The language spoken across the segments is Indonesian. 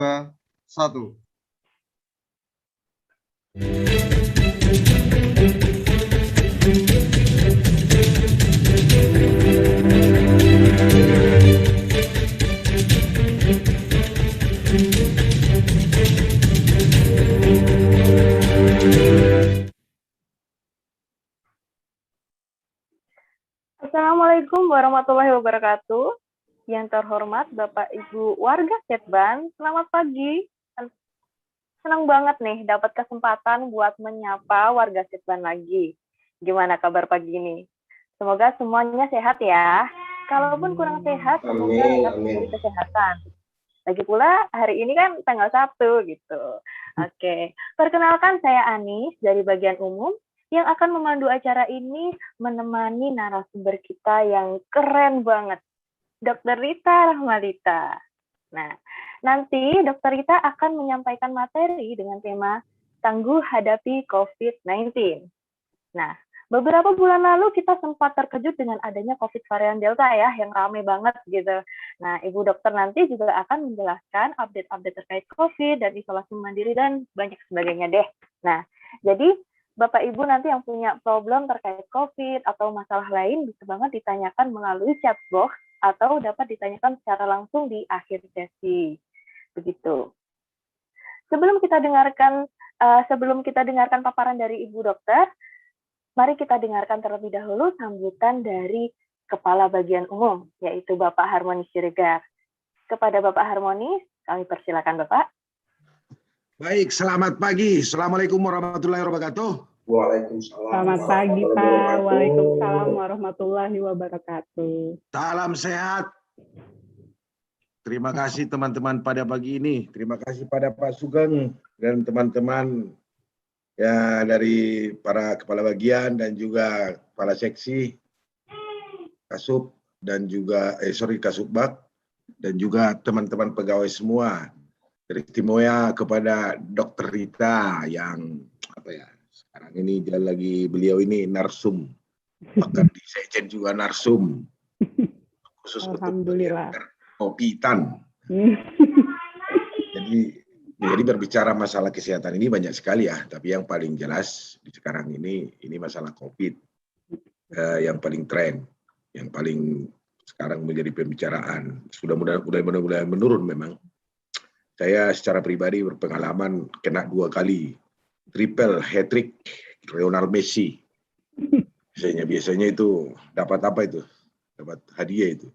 2, 1. Assalamualaikum warahmatullahi wabarakatuh. Yang terhormat Bapak Ibu warga Setban, selamat pagi. Senang banget nih dapat kesempatan buat menyapa warga Setban lagi. Gimana kabar pagi ini? Semoga semuanya sehat ya. Kalaupun kurang sehat, semoga tetap diberi kesehatan. Lagi pula hari ini kan tanggal 1 gitu. Oke, perkenalkan saya Anis dari bagian umum yang akan memandu acara ini menemani narasumber kita yang keren banget, Dr. Rita Rahmalita. Nah, nanti Dr. Rita akan menyampaikan materi dengan tema Tangguh Hadapi COVID-19. Nah, beberapa bulan lalu kita sempat terkejut dengan adanya COVID varian Delta ya, yang rame banget gitu. Nah, Ibu Dokter nanti juga akan menjelaskan update-update terkait COVID dan isolasi mandiri dan banyak sebagainya deh. Nah, jadi Bapak Ibu nanti yang punya problem terkait COVID atau masalah lain bisa banget ditanyakan melalui chat box atau dapat ditanyakan secara langsung di akhir sesi. Begitu. Sebelum kita dengarkan paparan dari Ibu Dokter, mari kita dengarkan terlebih dahulu sambutan dari Kepala Bagian Umum, yaitu Bapak Harmonis Siregar. Kepada Bapak Harmonis, kami persilakan Bapak. Baik, selamat pagi. Assalamualaikum warahmatullahi wabarakatuh. Waalaikumsalam. Selamat pagi, Pak. Waalaikumsalam warahmatullahi wabarakatuh. Salam sehat. Terima kasih teman-teman pada pagi ini. Terima kasih pada Pak Sugeng dan teman-teman ya dari para kepala bagian dan juga kepala seksi, Kasub dan juga Kasubag dan juga teman-teman pegawai semua. Dari Timoya kepada Dr. Rita yang sekarang ini beliau ini narsum, bahkan di Sekjen juga narsum khusus untuk COVID-an. Jadi berbicara masalah kesehatan ini banyak sekali ya, tapi yang paling jelas di sekarang ini masalah COVID yang paling tren, yang paling sekarang menjadi pembicaraan. Sudah mulai menurun memang. Saya secara pribadi berpengalaman kena 2 kali triple hat-trick Lionel Messi. Biasanya itu dapat apa itu? Dapat hadiah itu.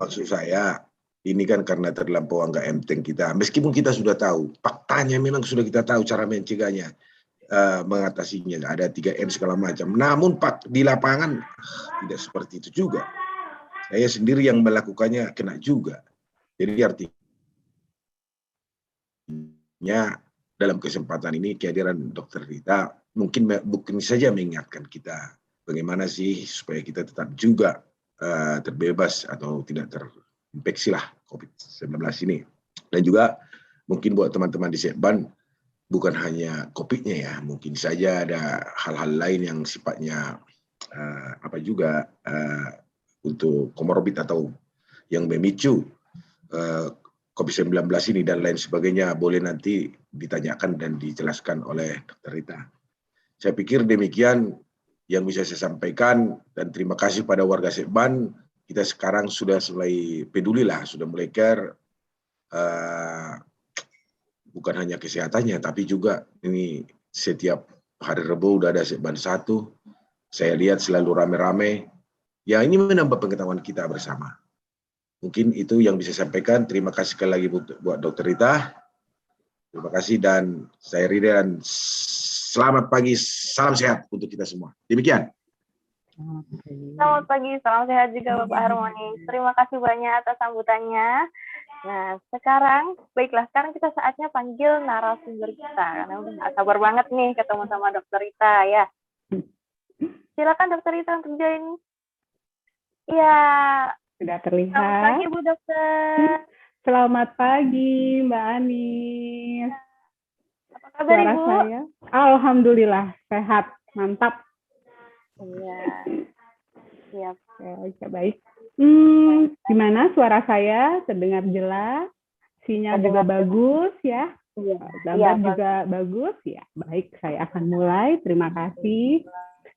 Maksud saya ini kan karena terlampau nggak enteng kita. Meskipun kita sudah tahu, faktanya memang sudah kita tahu cara mencegahnya, mengatasinya. Ada 3M segala macam. Namun di lapangan tidak seperti itu juga. Saya sendiri yang melakukannya kena juga. Jadi artinya dalam kesempatan ini kehadiran Dr. Rita mungkin saja mengingatkan kita bagaimana sih supaya kita tetap juga terbebas atau tidak terinfeksi lah COVID-19 ini. Dan juga mungkin buat teman-teman di Setban bukan hanya COVID-nya ya, mungkin saja ada hal-hal lain yang sifatnya untuk komorbid atau yang memicu COVID-19 ini dan lain sebagainya, boleh nanti ditanyakan dan dijelaskan oleh Dr. Rita. Saya pikir demikian yang bisa saya sampaikan dan terima kasih pada warga Setban. Kita sekarang sudah mulai peduli lah, sudah mulai care, bukan hanya kesehatannya, tapi juga ini setiap hari Rabu udah ada Setban 1. Saya lihat selalu rame-rame. Ya ini menambah pengetahuan kita bersama. Mungkin itu yang bisa saya sampaikan. Terima kasih sekali lagi buat Dr. Rita. Terima kasih dan saya Rida dan selamat pagi, salam sehat untuk kita semua. Demikian. Selamat pagi, salam sehat juga Bapak Harmonis. Terima kasih banyak atas sambutannya. Nah, sekarang kita saatnya panggil narasumber kita. Karena udah gak sabar banget nih ketemu sama Dr. Rita ya. Silakan Dr. Rita untuk join. Ya. Sudah terlihat. Selamat pagi Bu Dokter. Selamat pagi Mbak Anis. Apa kabar Suara Ibu? Saya? Alhamdulillah sehat, mantap. Iya. Siap. Oke, baik. Gimana suara saya? Terdengar jelas? Sinyal juga bagus ya. Iya. Gambar juga bagus ya. Baik, saya akan mulai. Terima kasih.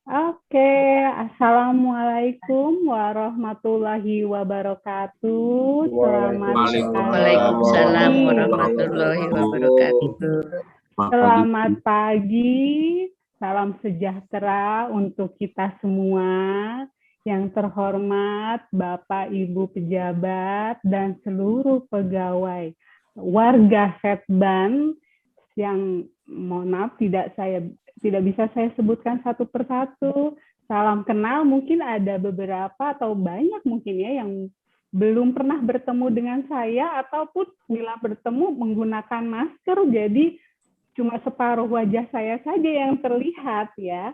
Oke, Assalamualaikum warahmatullahi wabarakatuh. Selamat Waalaikumsalam pagi. warahmatullahi wabarakatuh. Selamat pagi. Salam sejahtera untuk kita semua. Yang terhormat Bapak Ibu pejabat dan seluruh pegawai warga Setban yang mohon maaf tidak bisa saya sebutkan satu persatu. Salam kenal, mungkin ada beberapa atau banyak mungkin ya yang belum pernah bertemu dengan saya, ataupun bila bertemu menggunakan masker, jadi cuma separuh wajah saya saja yang terlihat ya.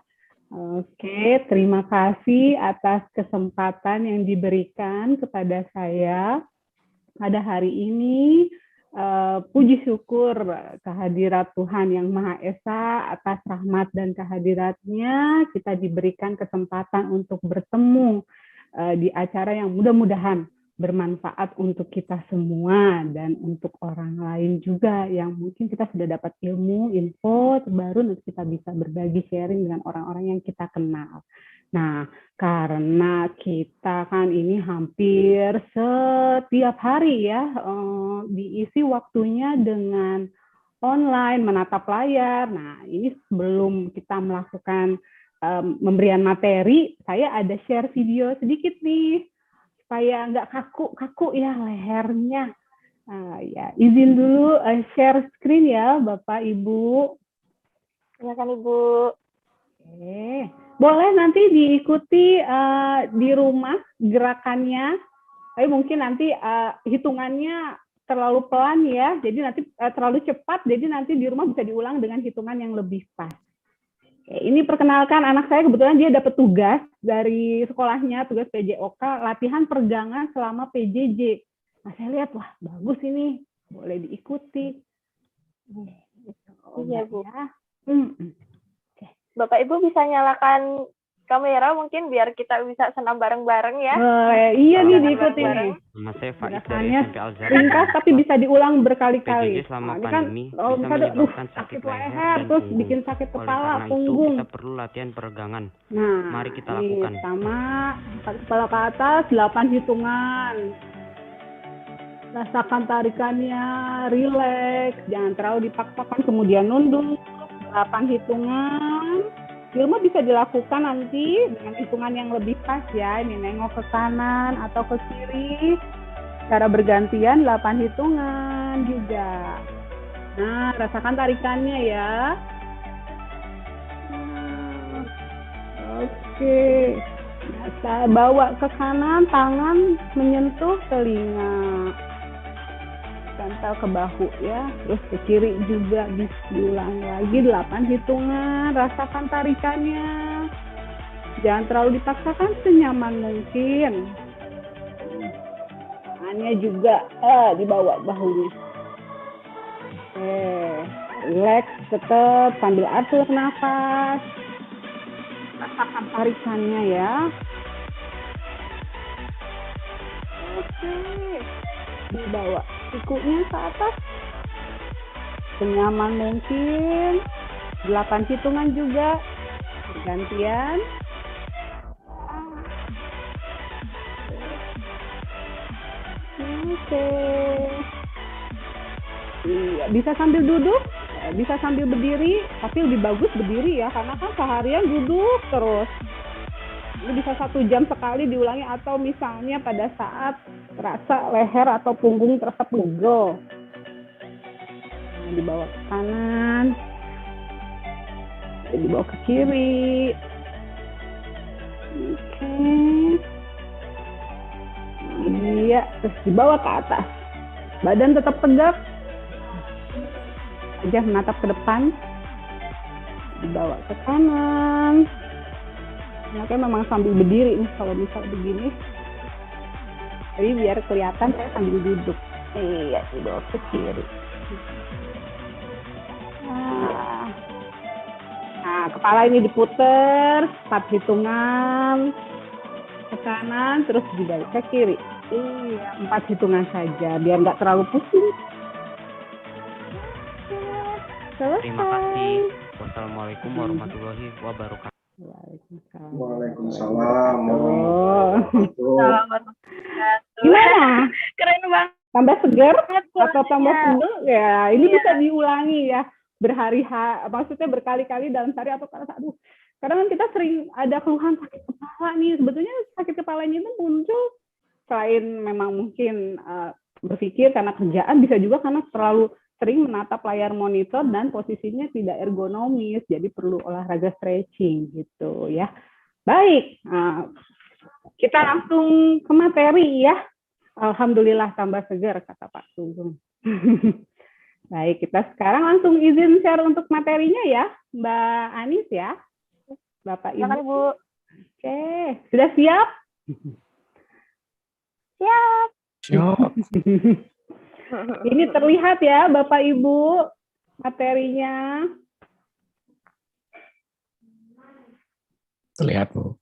Oke, terima kasih atas kesempatan yang diberikan kepada saya pada hari ini. Puji syukur kehadirat Tuhan Yang Maha Esa atas rahmat dan kehadiratnya kita diberikan kesempatan untuk bertemu di acara yang mudah-mudahan bermanfaat untuk kita semua dan untuk orang lain juga yang mungkin kita sudah dapat ilmu, info terbaru, nanti kita bisa berbagi sharing dengan orang-orang yang kita kenal. Nah, karena kita kan ini hampir setiap hari ya diisi waktunya dengan online, menatap layar. Nah, ini sebelum kita melakukan pemberian materi, saya ada share video sedikit nih supaya nggak kaku ya lehernya. Ya, izin dulu share screen ya Bapak Ibu. Silakan Ibu. Oke. Boleh nanti diikuti di rumah gerakannya. Tapi mungkin nanti hitungannya terlalu pelan ya. Jadi nanti terlalu cepat. Jadi nanti di rumah bisa diulang dengan hitungan yang lebih pas. Ini perkenalkan anak saya, kebetulan dia dapat tugas dari sekolahnya, tugas PJOK, latihan peregangan selama PJJ. Nah, saya lihat, wah bagus ini, boleh diikuti. Iya, Bu. Ya. Bapak Ibu bisa nyalakan kamera mungkin biar kita bisa senam bareng-bareng ya. Iya nih, diikuti nih. Nama saya Faiz dari Gerakannya SMP Al Zahra. ringkas tapi bisa diulang berkali-kali. PJJ selama Nah, ini kan pandemi bisa bisa menyebabkan sakit leher dan terus punggung. bikin sakit Oleh kepala, karena itu punggung. kita perlu latihan peregangan. Nah, Mari kita ini lakukan. sama kepala ke atas, 8 hitungan. Rasakan tarikannya, rileks, jangan terlalu dipaksakan, kemudian nunduk, 8 hitungan. Di rumah bisa dilakukan nanti dengan hitungan yang lebih pas ya, ini nengok ke kanan atau ke kiri, cara bergantian 8 hitungan juga. Nah, rasakan tarikannya ya. Oke, kita bawa ke kanan, tangan menyentuh telinga, tempel ke bahu ya, terus ke kiri juga diulang lagi 8 hitungan, rasakan tarikannya, jangan terlalu dipaksakan, senyaman mungkin. Tangannya juga dibawa bahunya. Oke, relax tetap sambil atur nafas. Rasakan tarikannya ya. Oke, dibawa sikunya ke atas. Senyaman mungkin. 8 hitungan juga. Bergantian. Oke. Iya, bisa sambil duduk, bisa sambil berdiri, tapi lebih bagus berdiri ya, karena kan seharian duduk terus. Ini bisa 1 jam sekali diulangi, atau misalnya pada saat terasa leher atau punggung terasa pegel. Nah, dibawa ke kanan, dibawa ke kiri. Oke. Iya, terus dibawa ke atas. Badan tetap tegak. Aja menatap ke depan. Dibawa ke kanan. Oke, memang sambil berdiri nih kalau misal begini. Jadi biar kelihatan saya sambil duduk. Iya, dibawa ke kiri. Nah, kepala ini diputer, 4 hitungan ke kanan, terus dibalik ke kiri. Iya, 4 hitungan saja, biar nggak terlalu pusing. Terima kasih. Wassalamualaikum warahmatullahi wabarakatuh. Waalaikumsalam. Waalaikumsalam Oh. Selamat Gimana? Keren banget Tambah segar atau puasanya. tambah sebel? Ya, ini Iya. bisa diulangi ya. Maksudnya berkali-kali dalam sehari atau aduh. Kadang kan kita sering ada keluhan sakit kepala nih. Sebetulnya sakit kepalanya itu muncul selain memang mungkin berpikir karena kerjaan, bisa juga karena terlalu sering menatap layar monitor dan posisinya tidak ergonomis, jadi perlu olahraga stretching gitu ya. Baik, kita langsung ke materi ya. Alhamdulillah tambah segar kata Pak Sugeng. Baik, kita sekarang langsung izin share untuk materinya ya, Mbak Anis ya, Bapak Ibu. Silakan, Ibu. Oke, sudah siap? Siap. Ini terlihat ya Bapak Ibu materinya. Terlihat, Bu.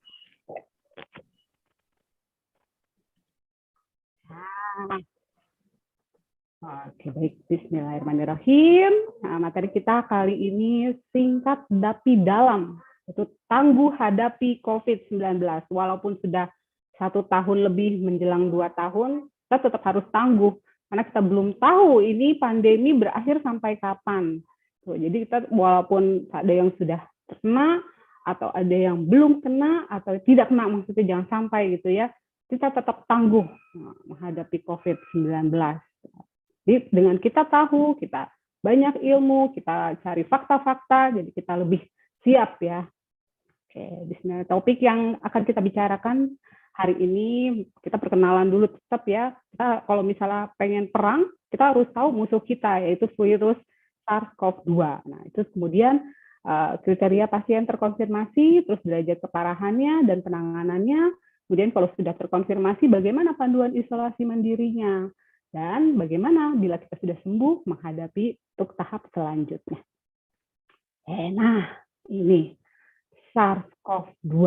Oke, baik. Bismillahirrahmanirrahim. Nah, materi kita kali ini singkat tapi dalam. Itu tangguh hadapi COVID-19. Walaupun sudah 1 tahun lebih menjelang 2 tahun, kita tetap harus tangguh. Karena kita belum tahu ini pandemi berakhir sampai kapan. Tuh, jadi kita walaupun ada yang sudah kena, atau ada yang belum kena, atau tidak kena, maksudnya jangan sampai gitu ya, kita tetap tangguh menghadapi COVID-19. Jadi dengan kita tahu, kita banyak ilmu, kita cari fakta-fakta, jadi kita lebih siap ya. Oke, bismillah. Topik yang akan kita bicarakan hari ini, kita perkenalan dulu tetap ya. Kita kalau misalnya pengen perang, kita harus tahu musuh kita, yaitu virus SARS-CoV-2. Nah, itu kemudian kriteria pasien terkonfirmasi, terus derajat keparahannya dan penanganannya. Kemudian kalau sudah terkonfirmasi, bagaimana panduan isolasi mandirinya. Dan bagaimana bila kita sudah sembuh menghadapi untuk tahap selanjutnya. Nah, ini SARS-CoV-2,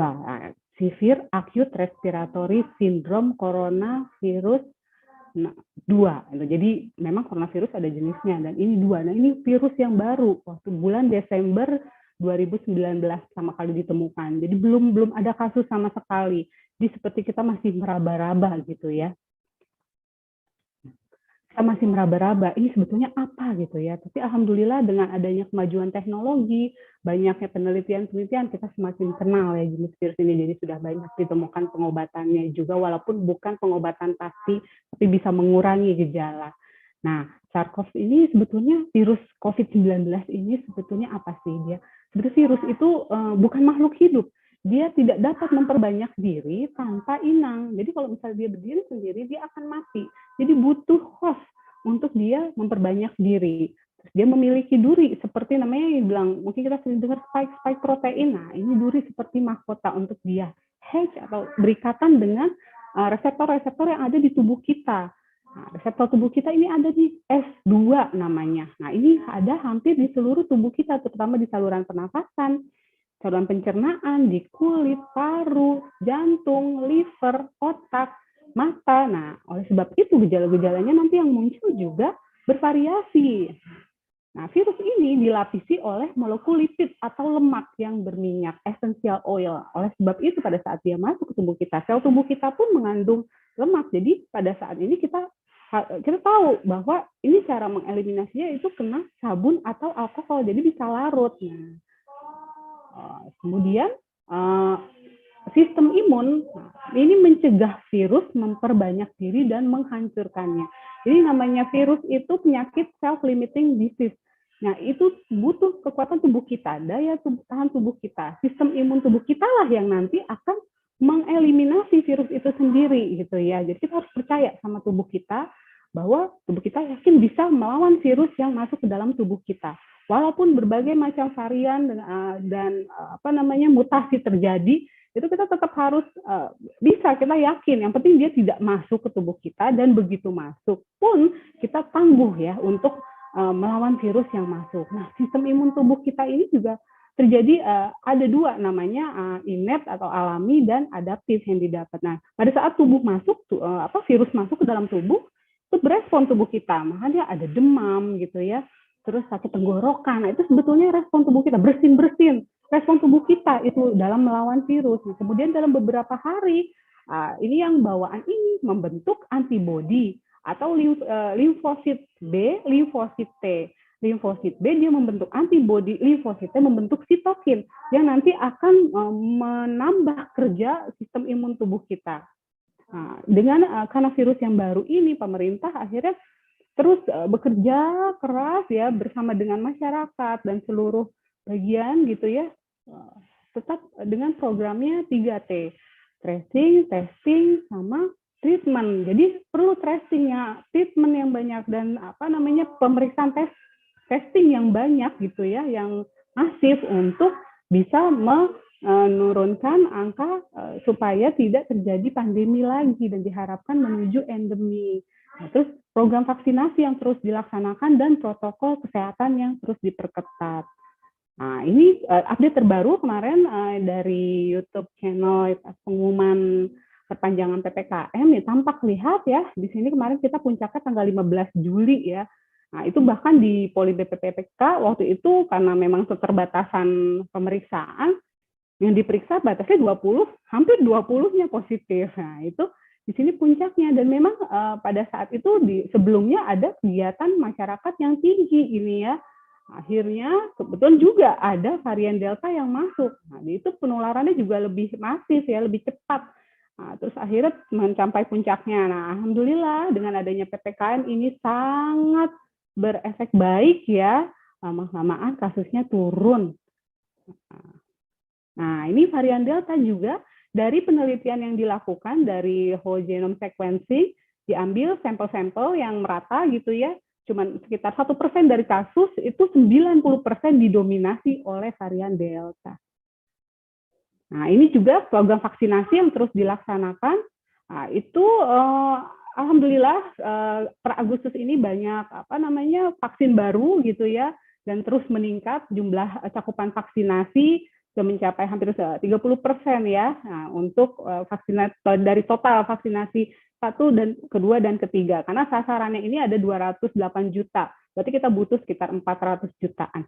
Severe Acute Respiratory Syndrome Coronavirus 2. Jadi memang coronavirus ada jenisnya, dan ini 2. Nah, ini virus yang baru, waktu bulan Desember 2019 sama kali ditemukan. Jadi belum ada kasus sama sekali. Jadi seperti kita masih meraba-raba gitu ya. Kita masih meraba-raba, ini sebetulnya apa gitu ya. Tapi alhamdulillah dengan adanya kemajuan teknologi, banyaknya penelitian-penelitian, kita semakin kenal ya jenis virus ini. Jadi sudah banyak ditemukan pengobatannya juga, walaupun bukan pengobatan pasti, tapi bisa mengurangi gejala. Nah, SARS-CoV ini sebetulnya virus COVID-19 ini sebetulnya apa sih dia? Sebetulnya virus itu bukan makhluk hidup. Dia tidak dapat memperbanyak diri tanpa inang. Jadi kalau misalnya dia berdiri sendiri, dia akan mati. Jadi butuh host untuk dia memperbanyak diri. Terus dia memiliki duri, seperti namanya yang bilang, mungkin kita sering dengar spike protein. Nah, ini duri seperti mahkota untuk dia hatch atau berikatan dengan reseptor-reseptor yang ada di tubuh kita. Nah, reseptor tubuh kita ini ada di S2 namanya. Nah, ini ada hampir di seluruh tubuh kita, terutama di saluran pernafasan, saluran pencernaan, di kulit, paru, jantung, liver, otak, mata. Nah, oleh sebab itu gejala-gejalanya nanti yang muncul juga bervariasi. Nah, virus ini dilapisi oleh molekul lipid atau lemak yang berminyak, essential oil. Oleh sebab itu pada saat dia masuk ke tubuh kita, sel tubuh kita pun mengandung lemak. Jadi pada saat ini kita tahu bahwa ini cara mengeliminasinya itu kena sabun atau alkohol, jadi bisa larut. Nah, kemudian sistem imun ini mencegah virus memperbanyak diri dan menghancurkannya. Jadi namanya virus itu penyakit self-limiting disease. Nah, itu butuh kekuatan tubuh kita, daya tahan tubuh kita. Sistem imun tubuh kita lah yang nanti akan mengeliminasi virus itu sendiri gitu ya. Jadi kita harus percaya sama tubuh kita bahwa tubuh kita yakin bisa melawan virus yang masuk ke dalam tubuh kita. Walaupun berbagai macam varian dan mutasi terjadi, itu kita tetap harus bisa, kita yakin. Yang penting dia tidak masuk ke tubuh kita, dan begitu masuk pun kita tangguh ya untuk melawan virus yang masuk. Nah, sistem imun tubuh kita ini juga terjadi ada 2 namanya, innate atau alami dan adaptif yang didapat. Nah, pada saat tubuh masuk, virus masuk ke dalam tubuh, itu berespon tubuh kita, makanya ada demam gitu ya. terus sakit tenggorokan. Nah, itu sebetulnya respon tubuh kita, bersin-bersin. Respon tubuh kita itu dalam melawan virus. Nah, kemudian dalam beberapa hari, ini yang bawaan ini membentuk antibodi atau limfosit B, limfosit T. Limfosit B dia membentuk antibodi, limfosit T membentuk sitokin yang nanti akan menambah kerja sistem imun tubuh kita. Nah, karena virus yang baru ini, pemerintah akhirnya terus bekerja keras ya bersama dengan masyarakat dan seluruh bagian gitu ya, tetap dengan programnya 3T, tracing, testing, sama treatment. Jadi perlu tracingnya, treatment yang banyak, dan pemeriksaan testing yang banyak gitu ya, yang masif untuk bisa menurunkan angka supaya tidak terjadi pandemi lagi dan diharapkan menuju endemi. Nah, terus program vaksinasi yang terus dilaksanakan dan protokol kesehatan yang terus diperketat. Nah, ini update terbaru kemarin dari YouTube channel pengumuman perpanjangan PPKM ya, tampak lihat ya, di sini kemarin kita puncaknya tanggal 15 Juli ya. Nah, itu bahkan di Poli BPPK waktu itu karena memang keterbatasan pemeriksaan, yang diperiksa batasnya 20, hampir 20-nya positif. Nah, itu di sini puncaknya, dan memang pada saat itu sebelumnya ada kegiatan masyarakat yang tinggi ini ya. Akhirnya kebetulan juga ada varian Delta yang masuk. Nah, itu penularannya juga lebih masif ya, lebih cepat. Nah, terus akhirnya mencapai puncaknya. Nah, alhamdulillah dengan adanya PPKM ini sangat berefek baik ya. Lama-lamaan kasusnya turun. Nah, ini varian Delta juga dari penelitian yang dilakukan dari whole genome sequencing, diambil sampel-sampel yang merata gitu ya, cuman sekitar 1% dari kasus itu 90% didominasi oleh varian Delta. Nah, ini juga program vaksinasi yang terus dilaksanakan. Nah, itu alhamdulillah per Agustus ini banyak vaksin baru gitu ya, dan terus meningkat jumlah cakupan vaksinasi sudah mencapai hampir 30% ya. Nah, untuk vaksinasi dari total vaksinasi 1 dan kedua dan ketiga, karena sasarannya ini ada 208 juta, berarti kita butuh sekitar 400 jutaan.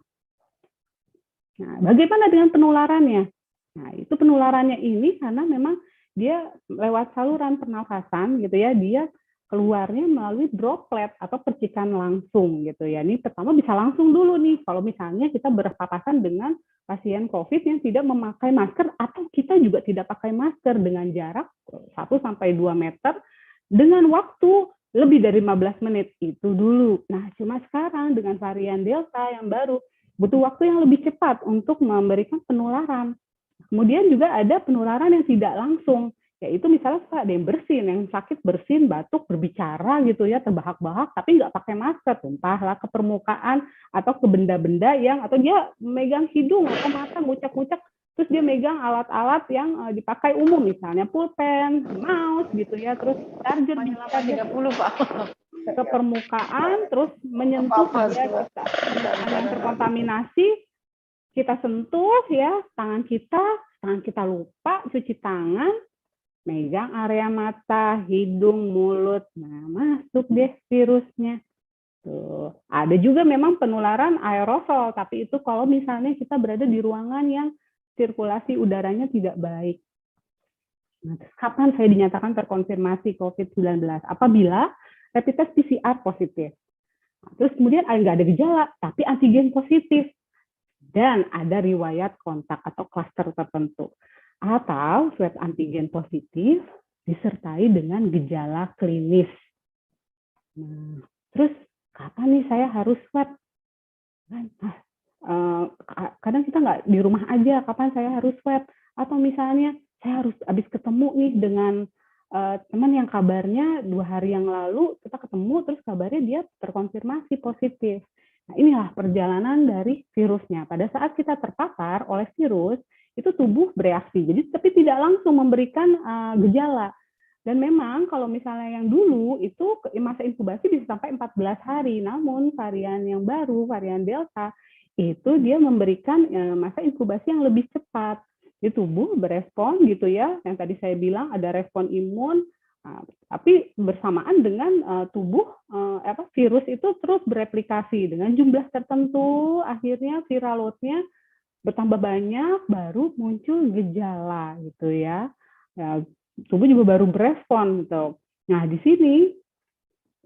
Nah, bagaimana dengan penularannya? Nah, itu penularannya ini karena memang dia lewat saluran pernafasan gitu ya, dia keluarnya melalui droplet atau percikan langsung gitu ya. Ini pertama bisa langsung dulu nih, kalau misalnya kita berpapasan dengan pasien COVID yang tidak memakai masker, atau kita juga tidak pakai masker dengan jarak 1-2 meter, dengan waktu lebih dari 15 menit, itu dulu. Nah, cuma sekarang dengan varian Delta yang baru, butuh waktu yang lebih cepat untuk memberikan penularan. Kemudian juga ada penularan yang tidak langsung, yaitu misalnya ada yang bersin, yang sakit bersin, batuk, berbicara gitu ya, terbahak-bahak, tapi nggak pakai masker, tumpahlah ke permukaan atau ke benda-benda yang, atau dia megang hidung atau mata, ngucak-ngucak, terus dia megang alat-alat yang dipakai umum, misalnya pulpen, mouse gitu ya, terus charger bisa 30 Pak. ke permukaan, terus menyentuh dia, kita yang terkontaminasi, kita sentuh ya, tangan kita lupa cuci tangan, megang area mata, hidung, mulut, nah masuk deh virusnya. Tuh. Ada juga memang penularan aerosol, tapi itu kalau misalnya kita berada di ruangan yang sirkulasi udaranya tidak baik. Nah, kapan saya dinyatakan terkonfirmasi COVID-19? Apabila rapid test PCR positif. Terus kemudian nggak ada gejala, tapi antigen positif. Dan ada riwayat kontak atau klaster tertentu. Atau swab antigen positif disertai dengan gejala klinis. Nah, terus kapan nih saya harus swab? Kadang kita nggak di rumah aja, kapan saya harus swab? Atau misalnya saya harus habis ketemu nih dengan teman yang kabarnya 2 hari yang lalu kita ketemu, terus kabarnya dia terkonfirmasi positif. Nah, inilah perjalanan dari virusnya. Pada saat kita terpapar oleh virus, itu tubuh bereaksi. Jadi, tapi tidak langsung memberikan gejala. Dan memang kalau misalnya yang dulu itu masa inkubasi bisa sampai 14 hari. Namun varian yang baru, varian Delta, itu dia memberikan masa inkubasi yang lebih cepat. Di tubuh berespon gitu ya. Yang tadi saya bilang ada respon imun, Nah, tapi bersamaan dengan tubuh virus itu terus bereplikasi dengan jumlah tertentu, akhirnya viral load-nya bertambah banyak, baru muncul gejala gitu ya. Ya, tubuh juga baru berespon gitu. Nah, di sini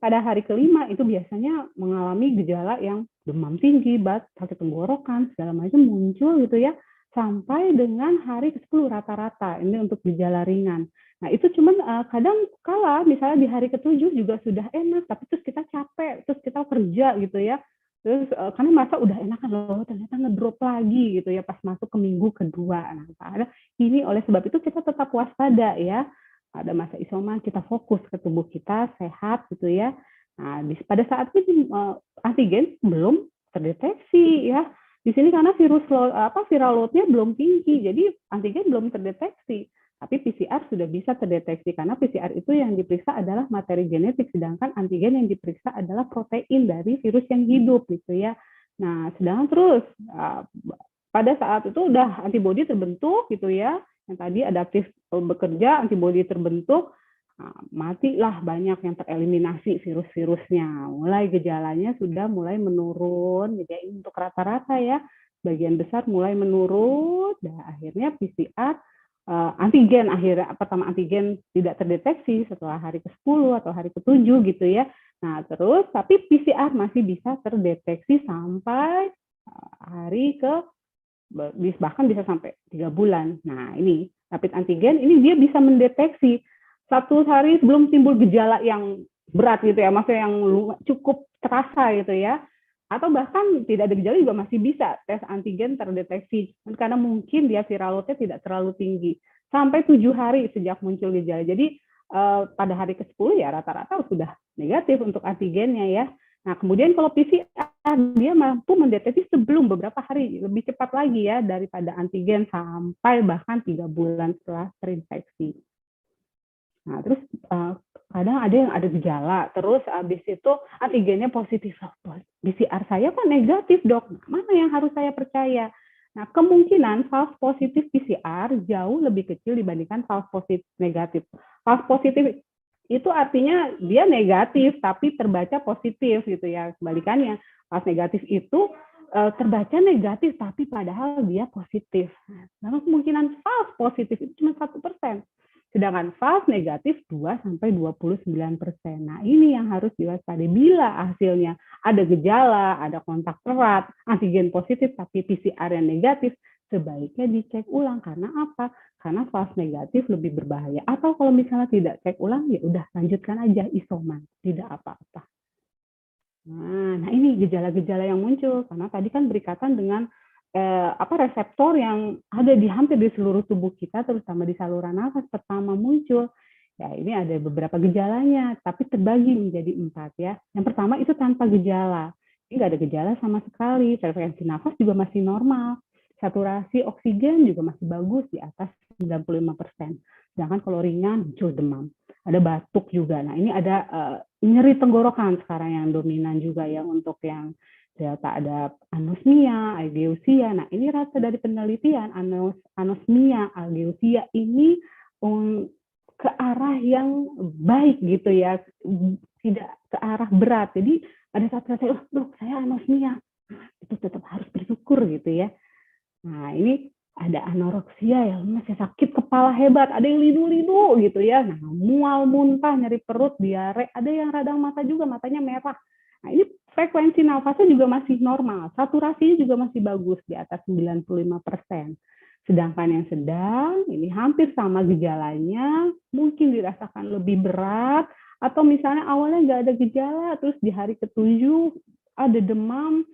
pada hari kelima itu biasanya mengalami gejala yang demam tinggi, sakit tenggorokan, segala macam muncul gitu ya, sampai dengan hari ke-10 rata-rata. Ini untuk gejala ringan. Nah, itu cuman kadang kala misalnya di hari ke-7 juga sudah enak, tapi terus kita capek, terus kita kerja gitu ya. Terus karena masa udah enakan loh, ternyata ngedrop lagi gitu ya pas masuk ke minggu kedua. Nah, ini oleh sebab itu kita tetap waspada ya. Pada masa isoman kita fokus ke tubuh kita sehat gitu ya. Nah, pada saat ini antigen belum terdeteksi ya. Di sini karena viral load-nya belum tinggi, jadi antigen belum terdeteksi. Tapi PCR sudah bisa terdeteksi karena PCR itu yang diperiksa adalah materi genetik, sedangkan antigen yang diperiksa adalah protein dari virus yang hidup gitu ya. Nah, sedangkan terus pada saat itu udah antibodi terbentuk gitu ya, yang tadi adaptif bekerja, antibodi terbentuk, matilah banyak yang tereliminasi virus-virusnya. Mulai gejalanya sudah mulai menurun, jadi untuk rata-rata ya, bagian besar mulai menurun, dan akhirnya PCR antigen pertama antigen tidak terdeteksi setelah hari ke-10 atau hari ke-7 gitu ya. Nah, terus tapi PCR masih bisa terdeteksi sampai hari bahkan bisa sampai 3 bulan. Nah, ini rapid antigen ini dia bisa mendeteksi 1 hari sebelum timbul gejala yang berat gitu ya, maksudnya yang cukup terasa gitu ya. Atau bahkan tidak ada gejala juga masih bisa tes antigen terdeteksi karena mungkin dia viral load-nya tidak terlalu tinggi sampai 7 hari sejak muncul gejala. Jadi pada hari ke-10 ya rata-rata sudah negatif untuk antigennya ya. Nah, kemudian kalau PCR dia mampu mendeteksi sebelum beberapa hari, lebih cepat lagi ya daripada antigen sampai bahkan 3 bulan setelah terinfeksi. Nah, terus kadang ada yang ada gejala, terus habis itu antigennya positif. PCR saya kok negatif, Dok. Mana yang harus saya percaya? Nah, kemungkinan false positif PCR jauh lebih kecil dibandingkan false positif negatif. False positif itu artinya dia negatif tapi terbaca positif gitu ya. Kebalikannya, false negatif itu terbaca negatif tapi padahal dia positif. Nah, kemungkinan false positif itu cuma 1%. Sedangkan false negatif 2-29%. Nah, ini yang harus diwaspadai bila hasilnya ada gejala, ada kontak erat, antigen positif tapi PCR yang negatif, sebaiknya dicek ulang. Karena apa? Karena false negatif lebih berbahaya. Atau kalau misalnya tidak cek ulang, ya udah lanjutkan aja isoman, tidak apa-apa. Nah, ini gejala-gejala yang muncul karena tadi kan berikatan dengan reseptor yang ada hampir di seluruh tubuh kita, terutama di saluran nafas pertama muncul. Ya, ini ada beberapa gejalanya, tapi terbagi menjadi 4 ya. Yang pertama itu tanpa gejala. Ini nggak ada gejala sama sekali, frekuensi nafas juga masih normal. Saturasi oksigen juga masih bagus di atas 95%. Sedangkan kalau ringan muncul demam. Ada batuk juga. Nah, ini ada nyeri tenggorokan sekarang yang dominan juga ya untuk yang Delta, ada anosmia, algeusia. Nah, ini rata dari penelitian anosmia, algeusia ini ke arah yang baik gitu ya, tidak ke arah berat. Jadi ada saat saya, Dok, saya anosmia, itu tetap harus bersyukur gitu ya. Nah, ini ada anoreksia ya, masih sakit kepala hebat, ada yang lidu-lidu gitu ya. Nah, mual, muntah, nyeri perut, diare, ada yang radang mata juga, matanya merah. Nah, ini frekuensi nafasnya juga masih normal, saturasinya juga masih bagus di atas 95%. Sedangkan yang sedang, ini hampir sama gejalanya, mungkin dirasakan lebih berat, atau misalnya awalnya nggak ada gejala, terus di hari ke-7 ada demam,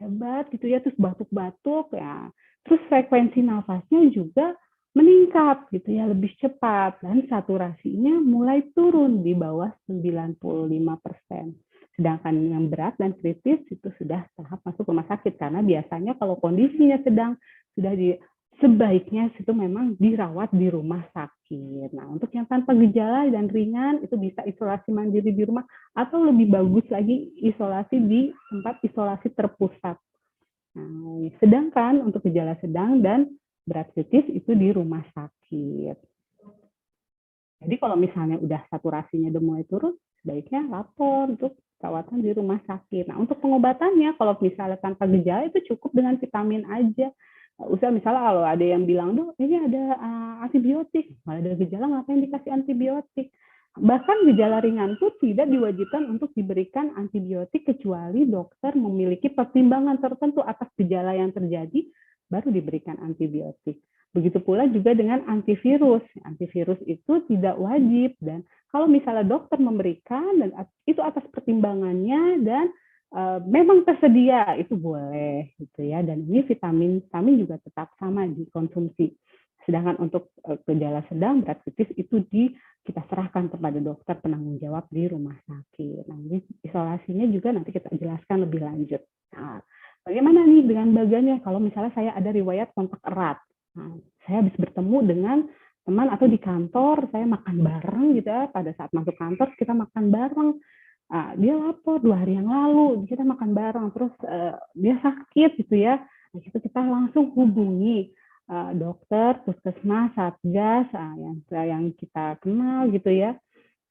hebat gitu ya, terus batuk-batuk, ya. Terus frekuensi nafasnya juga meningkat gitu ya, lebih cepat, dan saturasinya mulai turun di bawah 95%. Sedangkan yang berat dan kritis itu sudah tahap masuk rumah sakit, karena biasanya kalau kondisinya sedang sudah sebaiknya itu memang dirawat di rumah sakit. Nah, untuk yang tanpa gejala dan ringan itu bisa isolasi mandiri di rumah atau lebih bagus lagi isolasi di tempat isolasi terpusat. Nah, sedangkan untuk gejala sedang dan berat kritis itu di rumah sakit. Jadi kalau misalnya udah saturasinya udah mulai turun, sebaiknya lapor untuk perawatan di rumah sakit. Nah, untuk pengobatannya, kalau misalnya tanpa gejala itu cukup dengan vitamin aja. Nggak usah misalnya kalau ada yang bilang, "Duh, ini ada antibiotik." Kalau ada gejala ngapain dikasih antibiotik? Bahkan gejala ringan pun tidak diwajibkan untuk diberikan antibiotik kecuali dokter memiliki pertimbangan tertentu atas gejala yang terjadi, baru diberikan antibiotik. Begitu pula juga dengan antivirus. Antivirus itu tidak wajib, dan kalau misalnya dokter memberikan dan itu atas pertimbangannya dan memang tersedia, itu boleh gitu ya. Dan ini vitamin juga tetap sama dikonsumsi. Sedangkan untuk gejala sedang berat kritis itu kita serahkan kepada dokter penanggung jawab di rumah sakit. Nah, ini isolasinya juga nanti kita jelaskan lebih lanjut. Nah, bagaimana nih dengan bagiannya kalau misalnya saya ada riwayat kontak erat? Nah, saya habis bertemu dengan teman atau di kantor, saya makan bareng gitu ya, pada saat masuk kantor kita makan bareng. Dia lapor 2 hari yang lalu, kita makan bareng, terus dia sakit gitu ya. Nah, kita langsung hubungi dokter, puskesmas, satgas yang kita kenal gitu ya.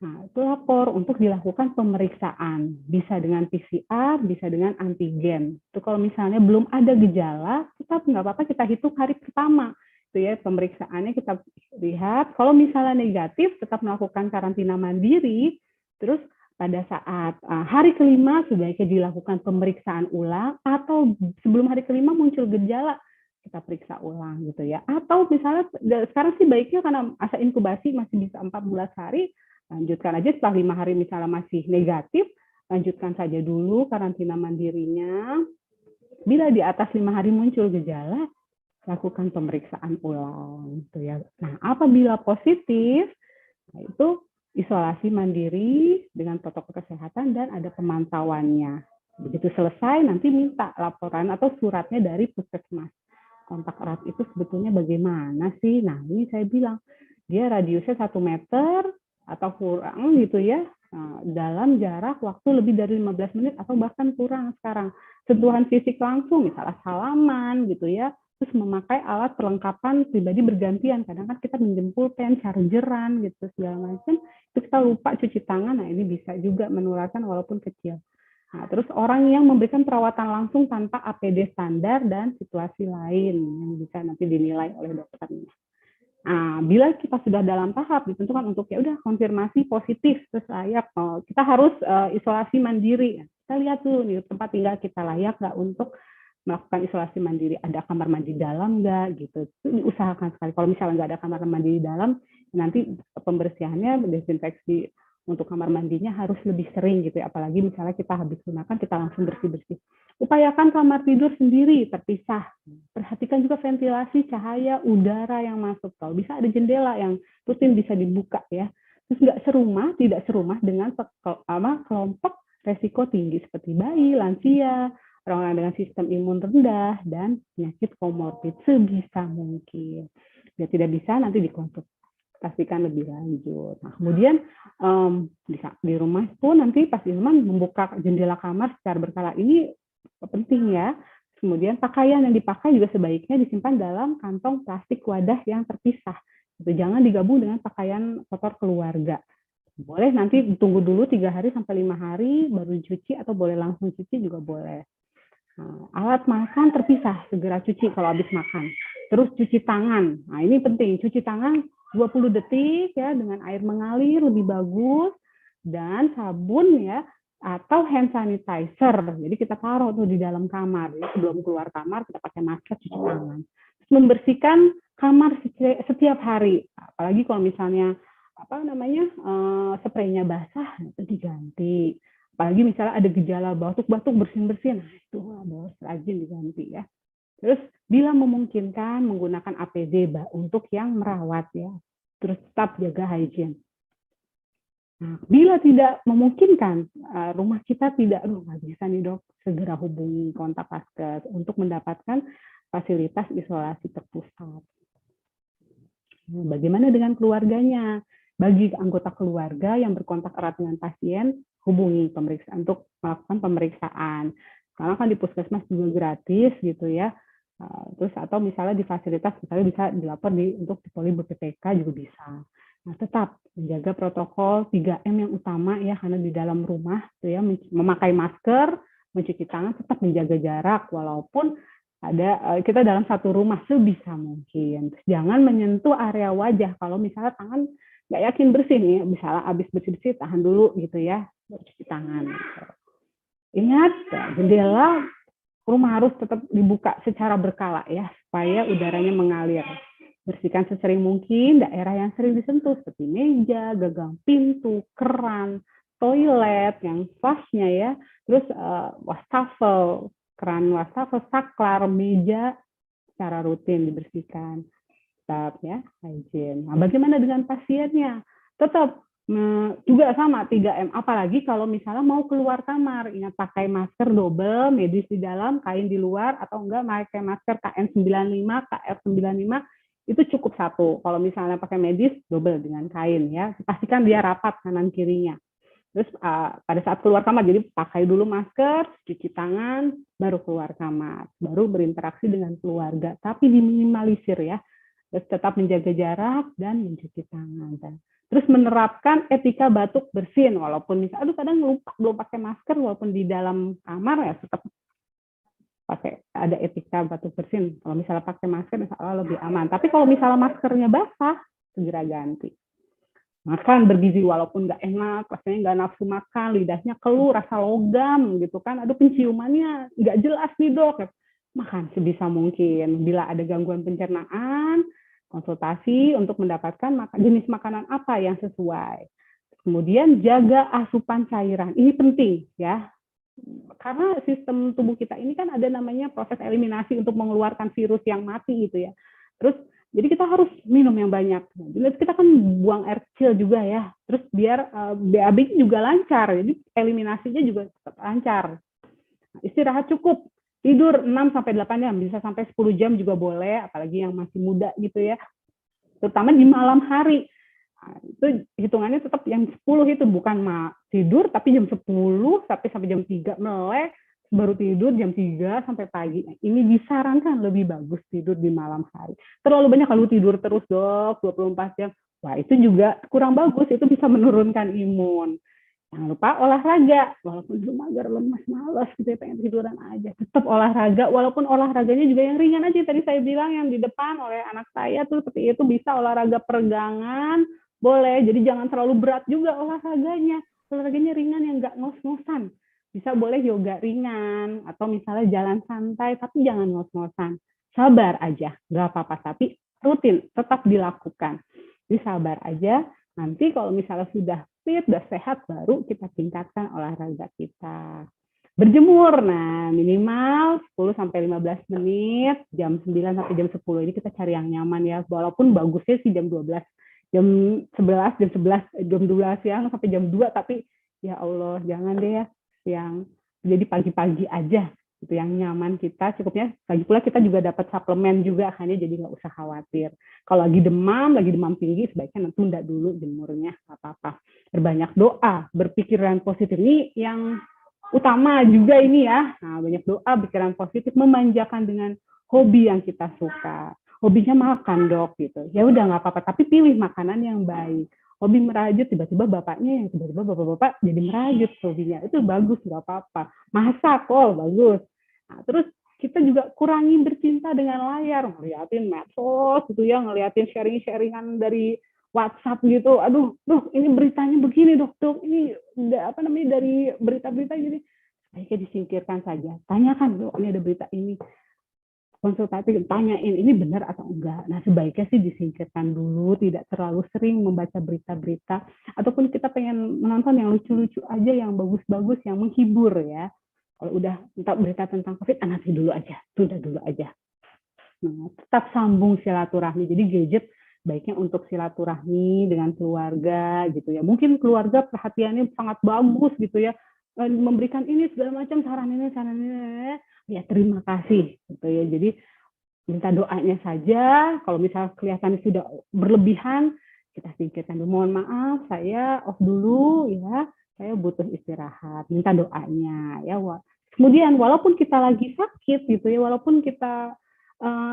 Nah, itu lapor untuk dilakukan pemeriksaan. Bisa dengan PCR, bisa dengan antigen. Itu kalau misalnya belum ada gejala, kita nggak apa-apa, kita hitung hari pertama. Itu ya, pemeriksaannya kita lihat. Kalau misalnya negatif, tetap melakukan karantina mandiri. Terus pada saat hari kelima, sebaiknya dilakukan pemeriksaan ulang. Atau sebelum hari kelima muncul gejala, kita periksa ulang gitu ya. Atau misalnya, sekarang sih baiknya karena masa inkubasi masih bisa 14 hari, lanjutkan aja setelah 5 hari misalnya masih negatif, lanjutkan saja dulu karantina mandirinya. Bila di atas 5 hari muncul gejala, lakukan pemeriksaan ulang. Gitu ya. Nah, apabila positif, itu isolasi mandiri dengan protokol kesehatan dan ada pemantauannya. Begitu selesai, nanti minta laporan atau suratnya dari puskesmas. Kontak erat itu sebetulnya bagaimana sih? Nah, ini saya bilang, dia radiusnya 1 meter, atau kurang gitu ya, dalam jarak waktu lebih dari 15 menit atau bahkan kurang sekarang. Sentuhan fisik langsung, misalnya salaman gitu ya, terus memakai alat perlengkapan pribadi bergantian. Kadang kan kita menjemput pen, chargeran gitu segala macam, itu kita lupa cuci tangan. Nah, ini bisa juga menularkan walaupun kecil. Nah, terus orang yang memberikan perawatan langsung tanpa APD standar dan situasi lain yang bisa nanti dinilai oleh dokternya. Nah, bila kita sudah dalam tahap ditentukan untuk ya udah konfirmasi positif terus layak, kita harus isolasi mandiri. Kita lihat dulu nih tempat tinggal kita layak nggak untuk melakukan isolasi mandiri. Ada kamar mandi dalam nggak gitu? Itu diusahakan sekali. Kalau misalnya nggak ada kamar mandi di dalam, nanti pembersihannya, desinfeksi untuk kamar mandinya harus lebih sering gitu ya. Apalagi misalnya kita habis gunakan, kita langsung bersih-bersih. Upayakan kamar tidur sendiri terpisah. Perhatikan juga ventilasi, cahaya, udara yang masuk. Kalau bisa ada jendela yang rutin bisa dibuka ya. Terus tidak serumah dengan kelompok resiko tinggi seperti bayi, lansia, orang-orang dengan sistem imun rendah, dan penyakit komorbid sebisa mungkin. Bila tidak bisa, nanti dikonsultasikan lebih lanjut. Nah, kemudian di rumah pun nanti pas di rumah membuka jendela kamar secara berkala. Ini penting ya. Kemudian pakaian yang dipakai juga sebaiknya disimpan dalam kantong plastik wadah yang terpisah. Jangan digabung dengan pakaian kotor keluarga. Boleh nanti tunggu dulu 3 hari sampai 5 hari baru cuci, atau boleh langsung cuci juga boleh. Alat makan terpisah, segera cuci kalau habis makan. Terus cuci tangan. Nah, ini penting, cuci tangan 20 detik ya dengan air mengalir lebih bagus, dan sabun ya, atau hand sanitizer. Jadi kita taruh tuh di dalam kamar. Jadi sebelum keluar kamar kita pakai masker, cuci tangan. Membersihkan kamar setiap hari. Apalagi kalau misalnya spraynya basah, itu diganti. Apalagi misalnya ada gejala batuk-batuk, bersin-bersin, nah itu harus rajin diganti ya. Terus bila memungkinkan menggunakan APD untuk yang merawat ya. Terus tetap jaga hygiene. Nah, bila tidak memungkinkan, rumah kita nggak bisa nih dok, segera hubungi kontak vaskes untuk mendapatkan fasilitas isolasi terpusat. Nah, bagaimana dengan keluarganya? Bagi anggota keluarga yang berkontak erat dengan pasien, hubungi pemeriksaan untuk melakukan pemeriksaan. Karena kan di puskesmas juga gratis gitu ya. Terus atau misalnya di fasilitas, misalnya bisa dilapor untuk di Poli BPPK juga bisa. Nah, tetap menjaga protokol 3M yang utama ya, karena di dalam rumah tuh ya, memakai masker, mencuci tangan, tetap menjaga jarak walaupun kita dalam satu rumah sebisa mungkin. Jangan menyentuh area wajah. Kalau misalnya tangan nggak yakin bersih nih, misalnya habis bersih-bersih tahan dulu gitu ya, baru cuci tangan. Ingat, jendela rumah harus tetap dibuka secara berkala ya, supaya udaranya mengalir. Bersihkan sesering mungkin daerah yang sering disentuh seperti meja, gagang pintu, keran, toilet yang flushnya ya, terus wastafel, keran wastafel, saklar, meja secara rutin dibersihkan. Tetap ya, hygiene. Nah, bagaimana dengan pasiennya? Tetap juga sama 3M, apalagi kalau misalnya mau keluar kamar, ingat pakai masker double, medis di dalam, kain di luar, atau enggak pakai masker KN95, KF95, itu cukup satu. Kalau misalnya pakai medis, double dengan kain ya. Pastikan dia rapat kanan kirinya. Terus pada saat keluar kamar, jadi pakai dulu masker, cuci tangan, baru keluar kamar. Baru berinteraksi dengan keluarga. Tapi diminimalisir ya. Terus tetap menjaga jarak dan mencuci tangan. Terus menerapkan etika batuk bersin. Walaupun misalnya, kadang lupa belum pakai masker, walaupun di dalam kamar ya tetap pakai, ada etika batuk bersin. Kalau misalnya pakai masker, insya Allah lebih aman. Tapi kalau misalnya maskernya basah, segera ganti. Makan bergizi walaupun nggak enak, rasanya nggak nafsu makan, lidahnya keluh, rasa logam gitu kan. Aduh, penciumannya nggak jelas nih dok. Makan sebisa mungkin. Bila ada gangguan pencernaan, konsultasi untuk mendapatkan jenis makanan apa yang sesuai. Kemudian jaga asupan cairan. Ini penting ya. Karena sistem tubuh kita ini kan ada namanya proses eliminasi untuk mengeluarkan virus yang mati gitu ya. Terus jadi kita harus minum yang banyak. Jadi kita kan buang air kecil juga ya. Terus biar BAB juga lancar. Jadi eliminasinya juga tetap lancar. Istirahat cukup. Tidur 6-8 jam, bisa sampai 10 jam juga boleh, apalagi yang masih muda gitu ya. Terutama di malam hari. Nah, itu hitungannya tetap yang 10 itu, bukan tidur tapi jam 10 sampai jam 3 melek, baru tidur jam 3 sampai pagi. Nah, ini disarankan lebih bagus tidur di malam hari. Terlalu banyak kalau tidur terus dok, 24 jam. Wah, itu juga kurang bagus, itu bisa menurunkan imun. Jangan lupa olahraga, walaupun belum mager, lemas, malas gitu ya, pengen tiduran aja. Tetap olahraga, walaupun olahraganya juga yang ringan aja. Tadi saya bilang yang di depan oleh anak saya tuh seperti itu, bisa olahraga peregangan, boleh. Jadi jangan terlalu berat juga olahraganya. Olahraganya ringan yang nggak ngos-ngosan. Bisa boleh yoga ringan, atau misalnya jalan santai, tapi jangan ngos-ngosan. Sabar aja, nggak apa-apa, tapi rutin, tetap dilakukan. Jadi sabar aja, nanti kalau misalnya sudah fit, sudah sehat, baru kita tingkatkan olahraga kita. Berjemur, nah minimal 10-15 menit, jam 9 sampai jam 10. Ini kita cari yang nyaman ya, walaupun bagusnya sih jam 12, jam 11, jam 12 siang sampai jam 2, tapi ya Allah, jangan deh ya, yang jadi pagi-pagi aja, itu yang nyaman kita, cukupnya. Lagi pula kita juga dapat suplemen juga, akhirnya jadi nggak usah khawatir. Kalau lagi demam tinggi, sebaiknya tunda dulu jemurnya, nggak apa-apa. Berbanyak doa, berpikiran positif. Ini yang utama juga ini ya. Nah, banyak doa, pikiran positif, memanjakan dengan hobi yang kita suka. Hobinya makan dok gitu. Ya udah nggak apa-apa, tapi pilih makanan yang baik. Hobi merajut, tiba-tiba bapaknya yang tiba-tiba bapak-bapak jadi merajut hobinya. Itu bagus, nggak apa-apa. Masak, bagus. Nah, terus kita juga kurangi bercinta dengan layar, ngeliatin medsos gitu ya, ngeliatin sharing-sharingan dari WhatsApp gitu. Aduh, ini beritanya begini dok, ini apa namanya dari berita-berita gini. Baiknya disingkirkan saja. Tanyakan dok, ini ada berita ini. Konsultasi, tanyain ini benar atau enggak. Nah, sebaiknya sih disingkirkan dulu, tidak terlalu sering membaca berita-berita, ataupun kita pengen menonton yang lucu-lucu aja, yang bagus-bagus, yang menghibur ya. Kalau udah minta berita tentang COVID, nanti dulu aja, tunda dulu aja. Nah, tetap sambung silaturahmi. Jadi gadget baiknya untuk silaturahmi dengan keluarga gitu ya. Mungkin keluarga perhatiannya sangat bagus gitu ya, memberikan ini segala macam, saran ini, ya terima kasih gitu ya. Jadi minta doanya saja. Kalau misalnya kelihatannya sudah berlebihan, kita singkirkan dulu. Mohon maaf, saya off dulu ya. Saya butuh istirahat. Minta doanya ya. Kemudian walaupun kita lagi sakit gitu ya, walaupun kita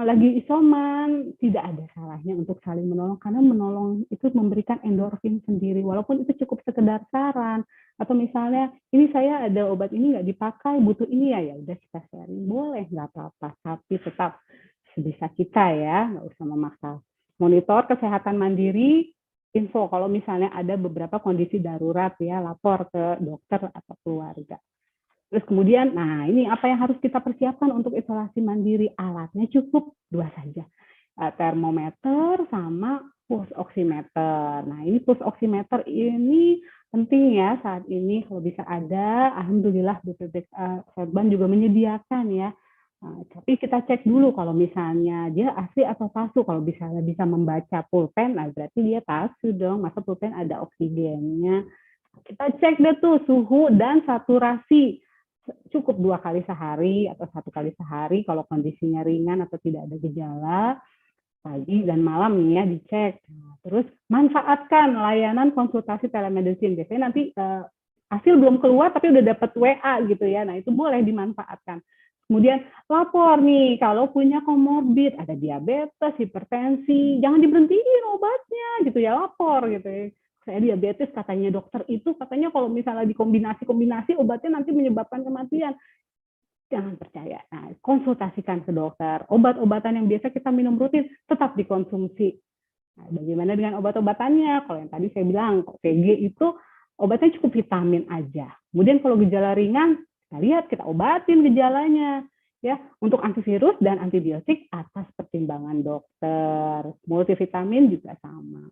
lagi isoman, tidak ada salahnya untuk saling menolong, karena menolong itu memberikan endorfin sendiri, walaupun itu cukup sekedar saran, atau misalnya, ini saya ada obat ini nggak dipakai, butuh ini ya udah kita sharing, boleh, nggak apa-apa, tapi tetap sebisa kita ya, nggak usah memaksa. Monitor kesehatan mandiri, info kalau misalnya ada beberapa kondisi darurat ya, lapor ke dokter atau keluarga. Terus kemudian, nah ini apa yang harus kita persiapkan untuk isolasi mandiri? Alatnya cukup 2 saja, termometer sama pulse oximeter. Nah ini pulse oximeter ini penting ya saat ini kalau bisa ada. Alhamdulillah BPJS Kesehatan juga menyediakan ya. Nah, tapi kita cek dulu kalau misalnya dia asli atau palsu. Kalau misalnya bisa membaca pulpen, nah berarti dia palsu dong. Masa pulpen ada oksigennya. Kita cek deh tuh suhu dan saturasi. Cukup 2 kali sehari atau 1 kali sehari kalau kondisinya ringan atau tidak ada gejala, pagi dan malam nih ya dicek. Nah, terus manfaatkan layanan konsultasi telemedicine. Biasanya nanti hasil belum keluar tapi udah dapat WA gitu ya. Nah itu boleh dimanfaatkan. Kemudian lapor nih kalau punya komorbid, ada diabetes, hipertensi, jangan diberhentiin obatnya gitu ya, lapor gitu ya. Saya diabetes, katanya dokter itu, katanya kalau misalnya dikombinasi obatnya nanti menyebabkan kematian. Jangan percaya. Nah, konsultasikan ke dokter. Obat-obatan yang biasa kita minum rutin tetap dikonsumsi. Nah, bagaimana dengan obat-obatannya? Kalau yang tadi saya bilang, PG itu obatnya cukup vitamin aja. Kemudian kalau gejala ringan, kita lihat, kita obatin gejalanya. Ya, untuk antivirus dan antibiotik atas pertimbangan dokter. Multivitamin juga sama.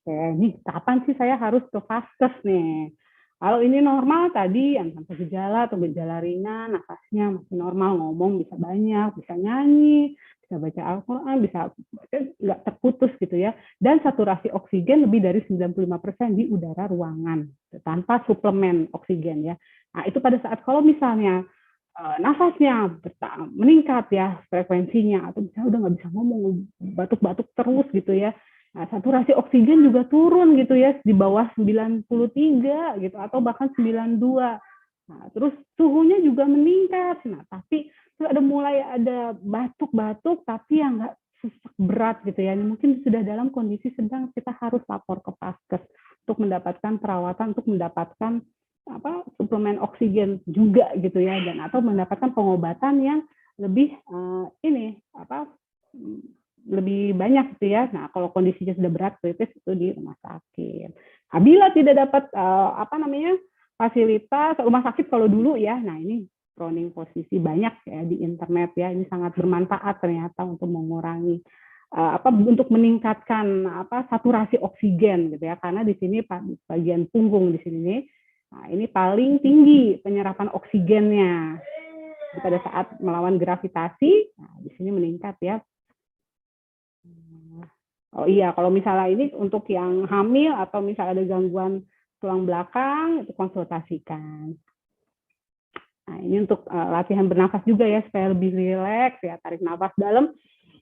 Oke, nih kapan sih saya harus ke vaskes nih? Kalau ini normal tadi, yang tanpa gejala atau gejala ringan, nafasnya masih normal, ngomong bisa banyak, bisa nyanyi, bisa baca Al-Quran, bisa nggak terputus gitu ya. Dan saturasi oksigen lebih dari 95% di udara ruangan, tanpa suplemen oksigen ya. Nah itu pada saat kalau misalnya nafasnya meningkat ya frekuensinya, atau misalnya udah nggak bisa ngomong, batuk-batuk terus gitu ya. Nah, saturasi oksigen juga turun gitu ya, di bawah 93 gitu, atau bahkan 92. Nah, terus suhunya juga meningkat. Nah, tapi mulai ada batuk-batuk, tapi yang nggak sesak berat gitu ya. Mungkin sudah dalam kondisi sedang, kita harus lapor ke vaskes untuk mendapatkan perawatan, untuk mendapatkan suplemen oksigen juga gitu ya, dan atau mendapatkan pengobatan yang lebih lebih banyak gitu ya. Nah, kalau kondisinya sudah berat kritis itu di rumah sakit. Nah, bila tidak dapat fasilitas rumah sakit kalau dulu ya. Nah, ini proning posisi banyak ya di internet ya. Ini sangat bermanfaat ternyata untuk mengurangi untuk meningkatkan saturasi oksigen gitu ya. Karena di sini bagian punggung di sini nih. Nah, ini paling tinggi penyerapan oksigennya. Pada saat melawan gravitasi, nah, di sini meningkat ya. Oh iya, kalau misalnya ini untuk yang hamil atau misalnya ada gangguan tulang belakang, itu konsultasikan. Nah, ini untuk latihan bernafas juga ya, supaya lebih rileks ya, tarik nafas dalam,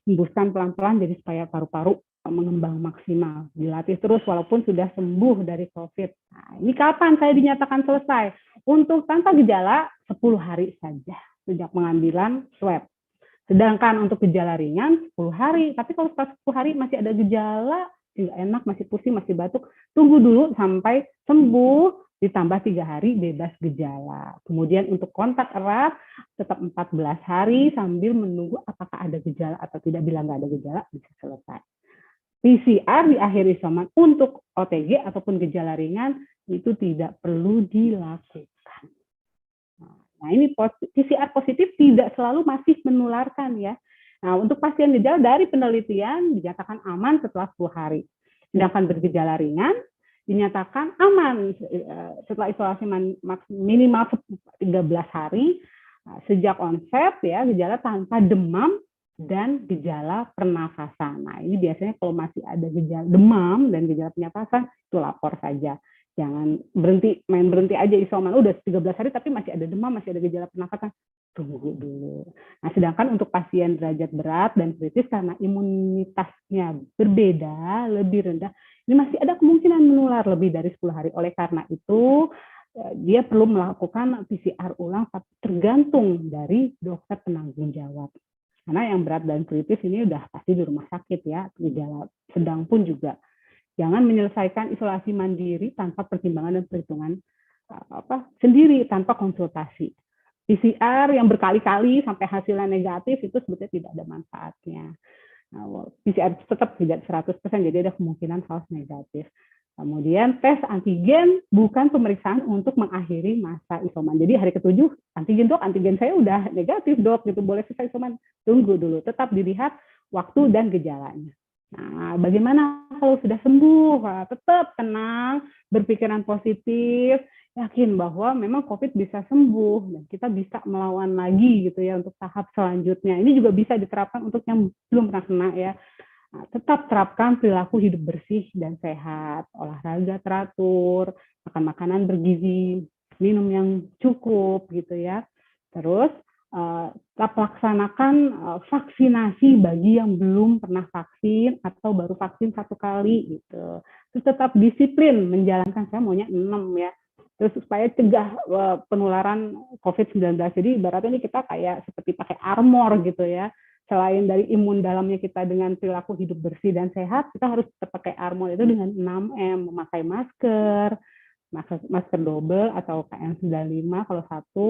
hembuskan pelan-pelan, jadi supaya paru-paru mengembang maksimal. Dilatih terus walaupun sudah sembuh dari COVID. Nah, ini kapan saya dinyatakan selesai? Untuk tanpa gejala, 10 hari saja sejak pengambilan swab. Sedangkan untuk gejala ringan 10 hari, tapi kalau setelah 10 hari masih ada gejala, tidak enak, masih pusing, masih batuk, tunggu dulu sampai sembuh, ditambah 3 hari bebas gejala. Kemudian untuk kontak erat, tetap 14 hari sambil menunggu apakah ada gejala atau tidak. Bila nggak ada gejala, bisa selesai. PCR di akhir isoman untuk OTG ataupun gejala ringan, itu tidak perlu dilakukan. Nah, ini PCR positif tidak selalu masih menularkan ya. Nah, untuk pasien gejala dari penelitian dinyatakan aman setelah 10 hari. Sedangkan bergejala ringan dinyatakan aman setelah isolasi minimal 13 hari sejak onset ya, gejala tanpa demam dan gejala pernafasan. Nah, ini biasanya kalau masih ada gejala demam dan gejala pernafasan, itu lapor saja. Jangan main berhenti aja isoman. Udah 13 hari tapi masih ada demam, masih ada gejala pernafasan. Tunggu dulu. Nah, sedangkan untuk pasien derajat berat dan kritis karena imunitasnya berbeda, lebih rendah, ini masih ada kemungkinan menular lebih dari 10 hari. Oleh karena itu, dia perlu melakukan PCR ulang tergantung dari dokter penanggung jawab. Karena yang berat dan kritis ini udah pasti di rumah sakit ya, gejala sedang pun juga. Jangan menyelesaikan isolasi mandiri tanpa pertimbangan dan perhitungan sendiri, tanpa konsultasi. PCR yang berkali-kali sampai hasilnya negatif itu sebetulnya tidak ada manfaatnya. PCR tetap tidak 100%, jadi ada kemungkinan false negatif. Kemudian tes antigen bukan pemeriksaan untuk mengakhiri masa isoman. Jadi hari ke-7 antigen saya udah negatif dok, gitu boleh selesai isoman. Tunggu dulu, tetap dilihat waktu dan gejalanya. Nah, bagaimana kalau sudah sembuh? Nah, tetap tenang, berpikiran positif, yakin bahwa memang COVID bisa sembuh dan kita bisa melawan lagi gitu ya untuk tahap selanjutnya. Ini juga bisa diterapkan untuk yang belum pernah kena ya. Nah, tetap terapkan perilaku hidup bersih dan sehat, olahraga teratur, makan makanan bergizi, minum yang cukup gitu ya. Terus tetap laksanakan vaksinasi bagi yang belum pernah vaksin atau baru vaksin 1 kali gitu. Terus tetap disiplin menjalankan, saya maunya 6 ya. Terus supaya cegah penularan COVID-19. Jadi ibaratnya ini kita kayak seperti pakai armor gitu ya. Selain dari imun dalamnya kita dengan perilaku hidup bersih dan sehat, kita harus tetap pakai armor itu dengan 6M, memakai masker double atau KN95 kalau satu,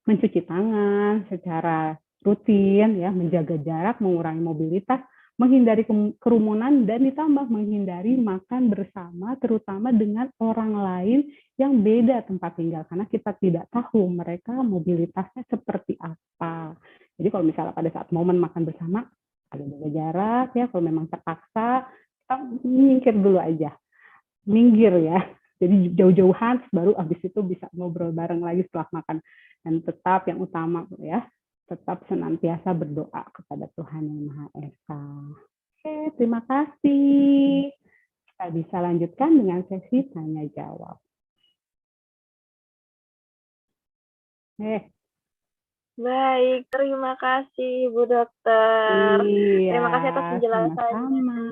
mencuci tangan secara rutin, ya, menjaga jarak, mengurangi mobilitas, menghindari kerumunan, dan ditambah menghindari makan bersama, terutama dengan orang lain yang beda tempat tinggal, karena kita tidak tahu mereka mobilitasnya seperti apa. Jadi kalau misalnya pada saat momen makan bersama, ada jaga jarak, ya, kalau memang terpaksa, kita minggir dulu aja. Minggir ya. Jadi jauh-jauhan, baru habis itu bisa ngobrol bareng lagi setelah makan. Dan tetap yang utama ya, tetap senantiasa berdoa kepada Tuhan Yang Maha Esa. Oke, terima kasih. Kita bisa lanjutkan dengan sesi tanya jawab. Baik, terima kasih Bu Dokter. Iya, Terima kasih atas penjelasannya.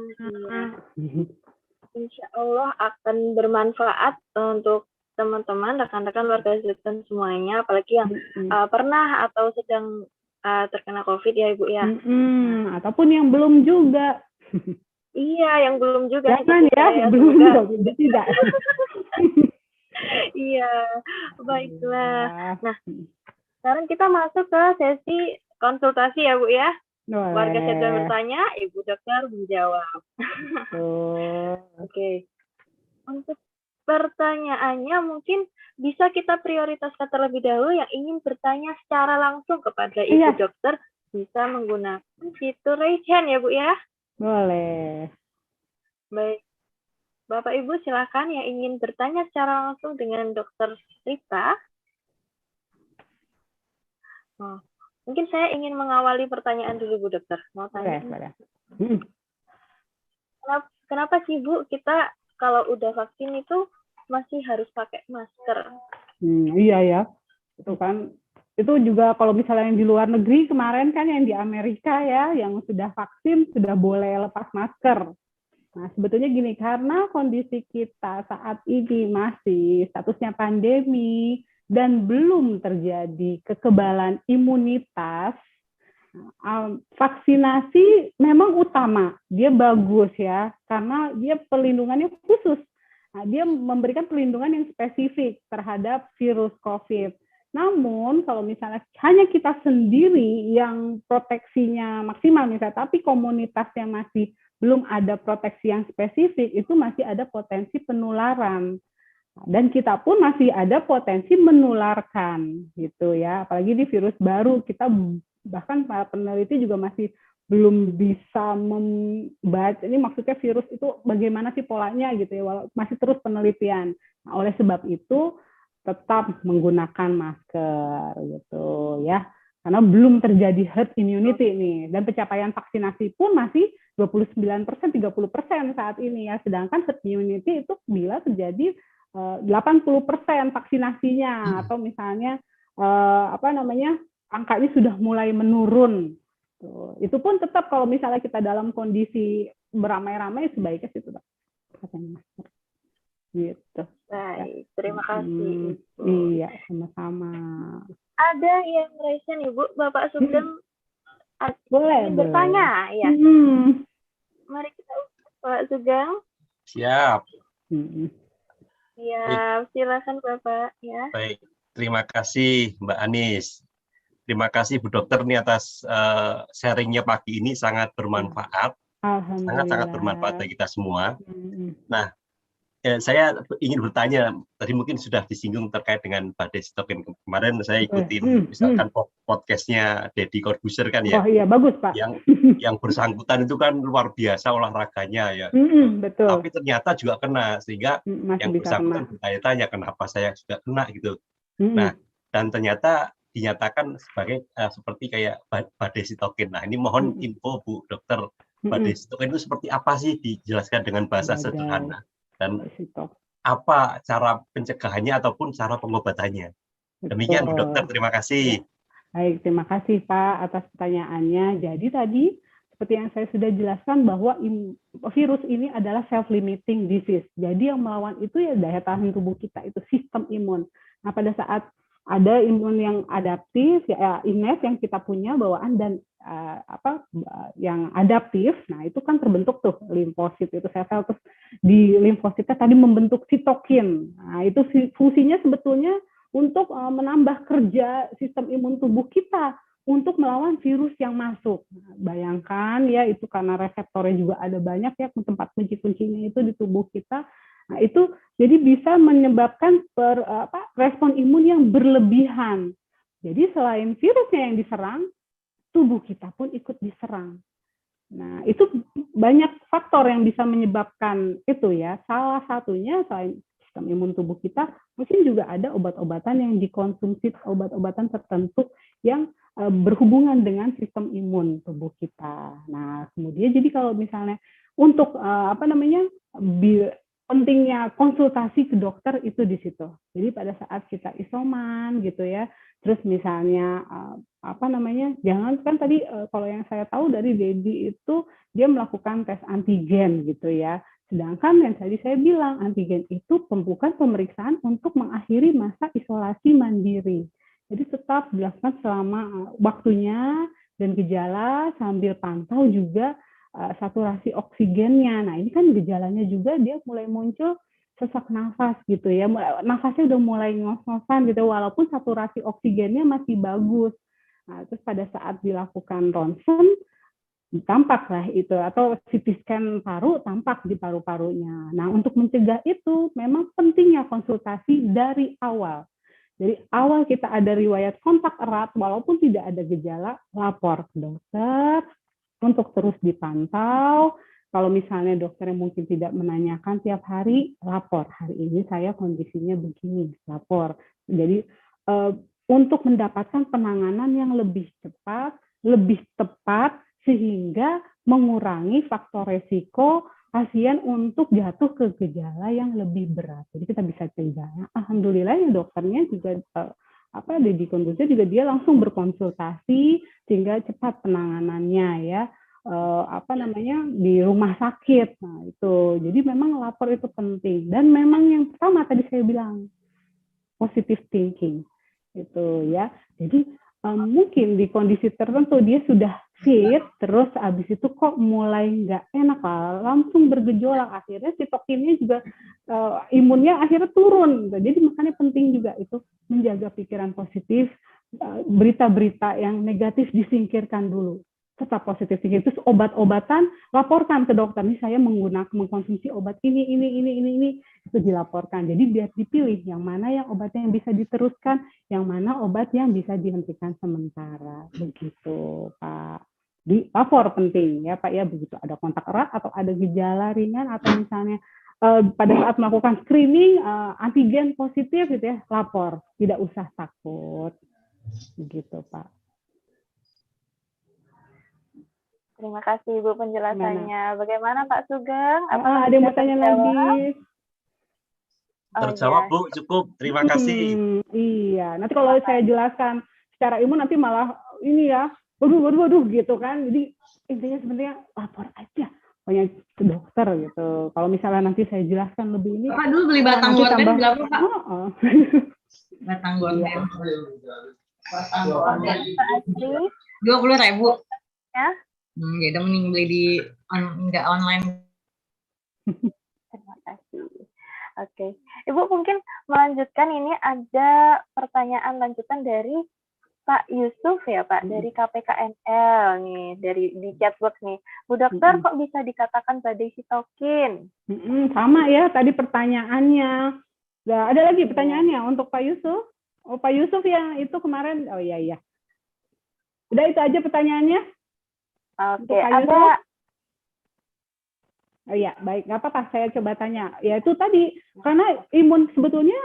Insya Allah akan bermanfaat untuk teman-teman, rekan-rekan warga Zlatan semuanya, apalagi yang pernah atau sedang terkena COVID ya Ibu ya. Ataupun yang belum juga. Iya, yang belum juga. Jangan ya, belum juga, tidak. Iya, baiklah. Nah, sekarang kita masuk ke sesi konsultasi ya Bu ya. Boleh. Warga sedang bertanya, Ibu Dokter menjawab. Oke. Untuk pertanyaannya mungkin bisa kita prioritaskan terlebih dahulu yang ingin bertanya secara langsung kepada Ibu Dokter, bisa menggunakan fitur raise hand ya Bu ya. Boleh. Baik. Bapak Ibu silakan yang ingin bertanya secara langsung dengan Dokter Rita. Mungkin saya ingin mengawali pertanyaan dulu Bu Dokter. Mau tanya. Kenapa sih Bu kita kalau udah vaksin itu masih harus pakai masker? Iya ya, itu kan. Itu juga kalau misalnya yang di luar negeri kemarin kan yang di Amerika ya, yang sudah vaksin sudah boleh lepas masker. Nah sebetulnya gini, karena kondisi kita saat ini masih statusnya pandemi dan belum terjadi kekebalan imunitas, vaksinasi memang utama, dia bagus ya, karena dia perlindungannya khusus. Nah, dia memberikan perlindungan yang spesifik terhadap virus COVID. Namun kalau misalnya hanya kita sendiri yang proteksinya maksimal misalnya, tapi komunitasnya masih belum ada proteksi yang spesifik, itu masih ada potensi penularan. Dan kita pun masih ada potensi menularkan gitu ya. Apalagi di virus baru, kita bahkan para peneliti juga masih belum bisa membaca, ini maksudnya virus itu bagaimana sih polanya gitu ya, masih terus penelitian. Nah, oleh sebab itu tetap menggunakan masker gitu ya, karena belum terjadi herd immunity nih, dan pencapaian vaksinasi pun masih 29%, 30% saat ini ya, sedangkan herd immunity itu bila terjadi 80% vaksinasinya, atau misalnya angkanya sudah mulai menurun. Itu pun tetap kalau misalnya kita dalam kondisi beramai-ramai sebaiknya sih tetap pakai masker. Gitu. Baik, terima kasih. Iya, sama-sama. Ada yang raise Ibu, Bapak Sugeng Boleh, ingin bertanya, ya. Mari kita Pak Sugeng. Siap. Ya, silakan Bapak. Ya. Baik, terima kasih Mbak Anis. Terima kasih Bu Dokter nih atas sharingnya pagi ini sangat bermanfaat. Sangat-sangat bermanfaat bagi kita semua. Nah, saya ingin bertanya, tadi mungkin sudah disinggung terkait dengan badai sitokin. Kemarin saya ikutin misalkan podcastnya Deddy Corbuzier kan ya. Oh iya, bagus Pak. Yang bersangkutan itu kan luar biasa olahraganya ya. Betul. Tapi ternyata juga kena, sehingga yang bersangkutan bertanya-tanya kenapa saya juga kena gitu. Nah, dan ternyata dinyatakan sebagai seperti kayak badai sitokin. Nah, ini mohon info Bu Dokter, badai sitokin itu seperti apa sih, dijelaskan dengan bahasa sederhana, dan apa cara pencegahannya ataupun cara pengobatannya. Demikian Bu Dokter, terima kasih. Baik, terima kasih Pak atas pertanyaannya. Jadi tadi seperti yang saya sudah jelaskan bahwa virus ini adalah self-limiting disease. Jadi yang melawan itu ya daya tahan tubuh kita, itu sistem imun. Nah, pada saat ada imun yang adaptif, ya innate yang kita punya bawaan, dan yang adaptif, nah itu kan terbentuk tuh limfosit, itu sel-sel, terus di limfositnya tadi membentuk sitokin. Nah, itu fungsinya sebetulnya untuk menambah kerja sistem imun tubuh kita untuk melawan virus yang masuk. Nah, bayangkan ya, itu karena reseptornya juga ada banyak ya, tempat kunci-kuncinya itu di tubuh kita. Nah, itu jadi bisa menyebabkan respon imun yang berlebihan. Jadi selain virusnya yang diserang, tubuh kita pun ikut diserang. Nah, itu banyak faktor yang bisa menyebabkan itu ya. Salah satunya selain sistem imun tubuh kita, mungkin juga ada obat-obatan yang dikonsumsi, obat-obatan tertentu yang berhubungan dengan sistem imun tubuh kita. Nah, kemudian jadi kalau misalnya untuk pentingnya konsultasi ke dokter itu di situ. Jadi pada saat kita isoman gitu ya, terus misalnya jangan kan tadi kalau yang saya tahu dari Dedi itu dia melakukan tes antigen gitu ya. Sedangkan yang tadi saya bilang antigen itu bukan pemeriksaan untuk mengakhiri masa isolasi mandiri. Jadi tetap dilakukan selama waktunya dan gejala, sambil pantau juga saturasi oksigennya. Nah, ini kan gejalanya juga dia mulai muncul sesak nafas gitu ya. Nafasnya udah mulai ngos-ngosan gitu, walaupun saturasi oksigennya masih bagus. Nah, terus pada saat dilakukan ronsen, tampak lah itu, atau CT scan paru, tampak di paru-parunya. Nah, untuk mencegah itu memang pentingnya konsultasi dari awal. Dari awal kita ada riwayat kontak erat, walaupun tidak ada gejala, lapor ke dokter untuk terus dipantau. Kalau misalnya dokter yang mungkin tidak menanyakan tiap hari, lapor. Hari ini saya kondisinya begini, lapor. Jadi untuk mendapatkan penanganan yang lebih cepat, lebih tepat, sehingga mengurangi faktor resiko pasien untuk jatuh ke gejala yang lebih berat. Jadi kita bisa cegah. Alhamdulillah ya dokternya juga Deddy Corbuzier juga dia langsung berkonsultasi sehingga cepat penanganannya ya. Di rumah sakit. Nah, itu. Jadi memang lapor itu penting, dan memang yang pertama tadi saya bilang positive thinking. Itu ya. Jadi mungkin di kondisi tertentu dia sudah fit, terus habis itu kok mulai nggak enak lah, langsung bergejolak, akhirnya sitokinnya juga imunnya akhirnya turun. Jadi makanya penting juga itu menjaga pikiran positif, berita-berita yang negatif disingkirkan dulu. Tetap positif thinking. Terus obat-obatan laporkan ke dokter, nih saya mengkonsumsi obat ini itu dilaporkan. Jadi biar dipilih yang mana yang obatnya yang bisa diteruskan, yang mana obat yang bisa dihentikan sementara. Begitu Pak. Di lapor penting ya Pak ya, begitu ada kontak erat atau ada gejala ringan, atau misalnya pada saat melakukan screening antigen positif gitu ya, lapor, tidak usah takut. Begitu Pak. Terima kasih Ibu penjelasannya. Bagaimana Pak Sugeng? Ada yang mau tanya lagi? Terjawab Bu, cukup. Terima kasih. Iya, nanti kalau saya jelaskan secara imun nanti malah ini ya, waduh gitu kan. Jadi intinya sebenarnya lapor aja pokoknya ke dokter gitu. Kalau misalnya nanti saya jelaskan lebih ini. Pak dulu beli batang gorden berapa Pak? Batang gorden. 20.000. ya. Kita mending beli di nggak online. Terima kasih. Oke, Ibu mungkin melanjutkan, ini ada pertanyaan lanjutan dari Pak Yusuf ya Pak, dari KPKNL nih, dari di chatbox nih. Bu Dokter, kok bisa dikatakan badai sitokin? Sama ya tadi pertanyaannya. Nah, ada lagi pertanyaannya untuk Pak Yusuf? Oh, Pak Yusuf yang itu kemarin, oh iya. Udah itu aja pertanyaannya? Oke, ada. Oh iya, baik. Nggak apa-apa, saya coba tanya. Ya itu tadi, karena imun sebetulnya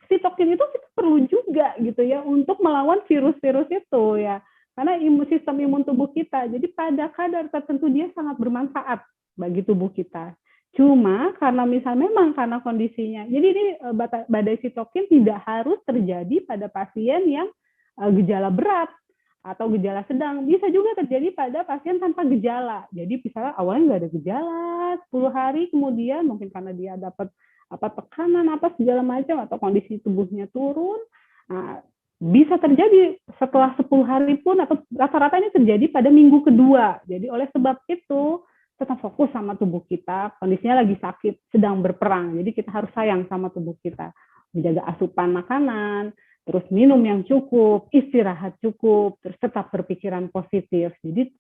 sitokin itu kita perlu juga gitu ya untuk melawan virus-virus itu ya. Karena sistem imun tubuh kita, jadi pada kadar tertentu dia sangat bermanfaat bagi tubuh kita. Cuma karena memang karena kondisinya, jadi ini badai sitokin tidak harus terjadi pada pasien yang gejala berat atau gejala sedang, bisa juga terjadi pada pasien tanpa gejala. Jadi misalnya awalnya nggak ada gejala, 10 hari kemudian mungkin karena dia dapat tekanan segala macam atau kondisi tubuhnya turun, bisa terjadi setelah 10 hari pun, atau rata-rata ini terjadi pada minggu kedua. Jadi oleh sebab itu tetap fokus sama tubuh kita, kondisinya lagi sakit, sedang berperang. Jadi kita harus sayang sama tubuh kita, menjaga asupan makanan, terus minum yang cukup, istirahat cukup, terus tetap berpikiran positif. Jadi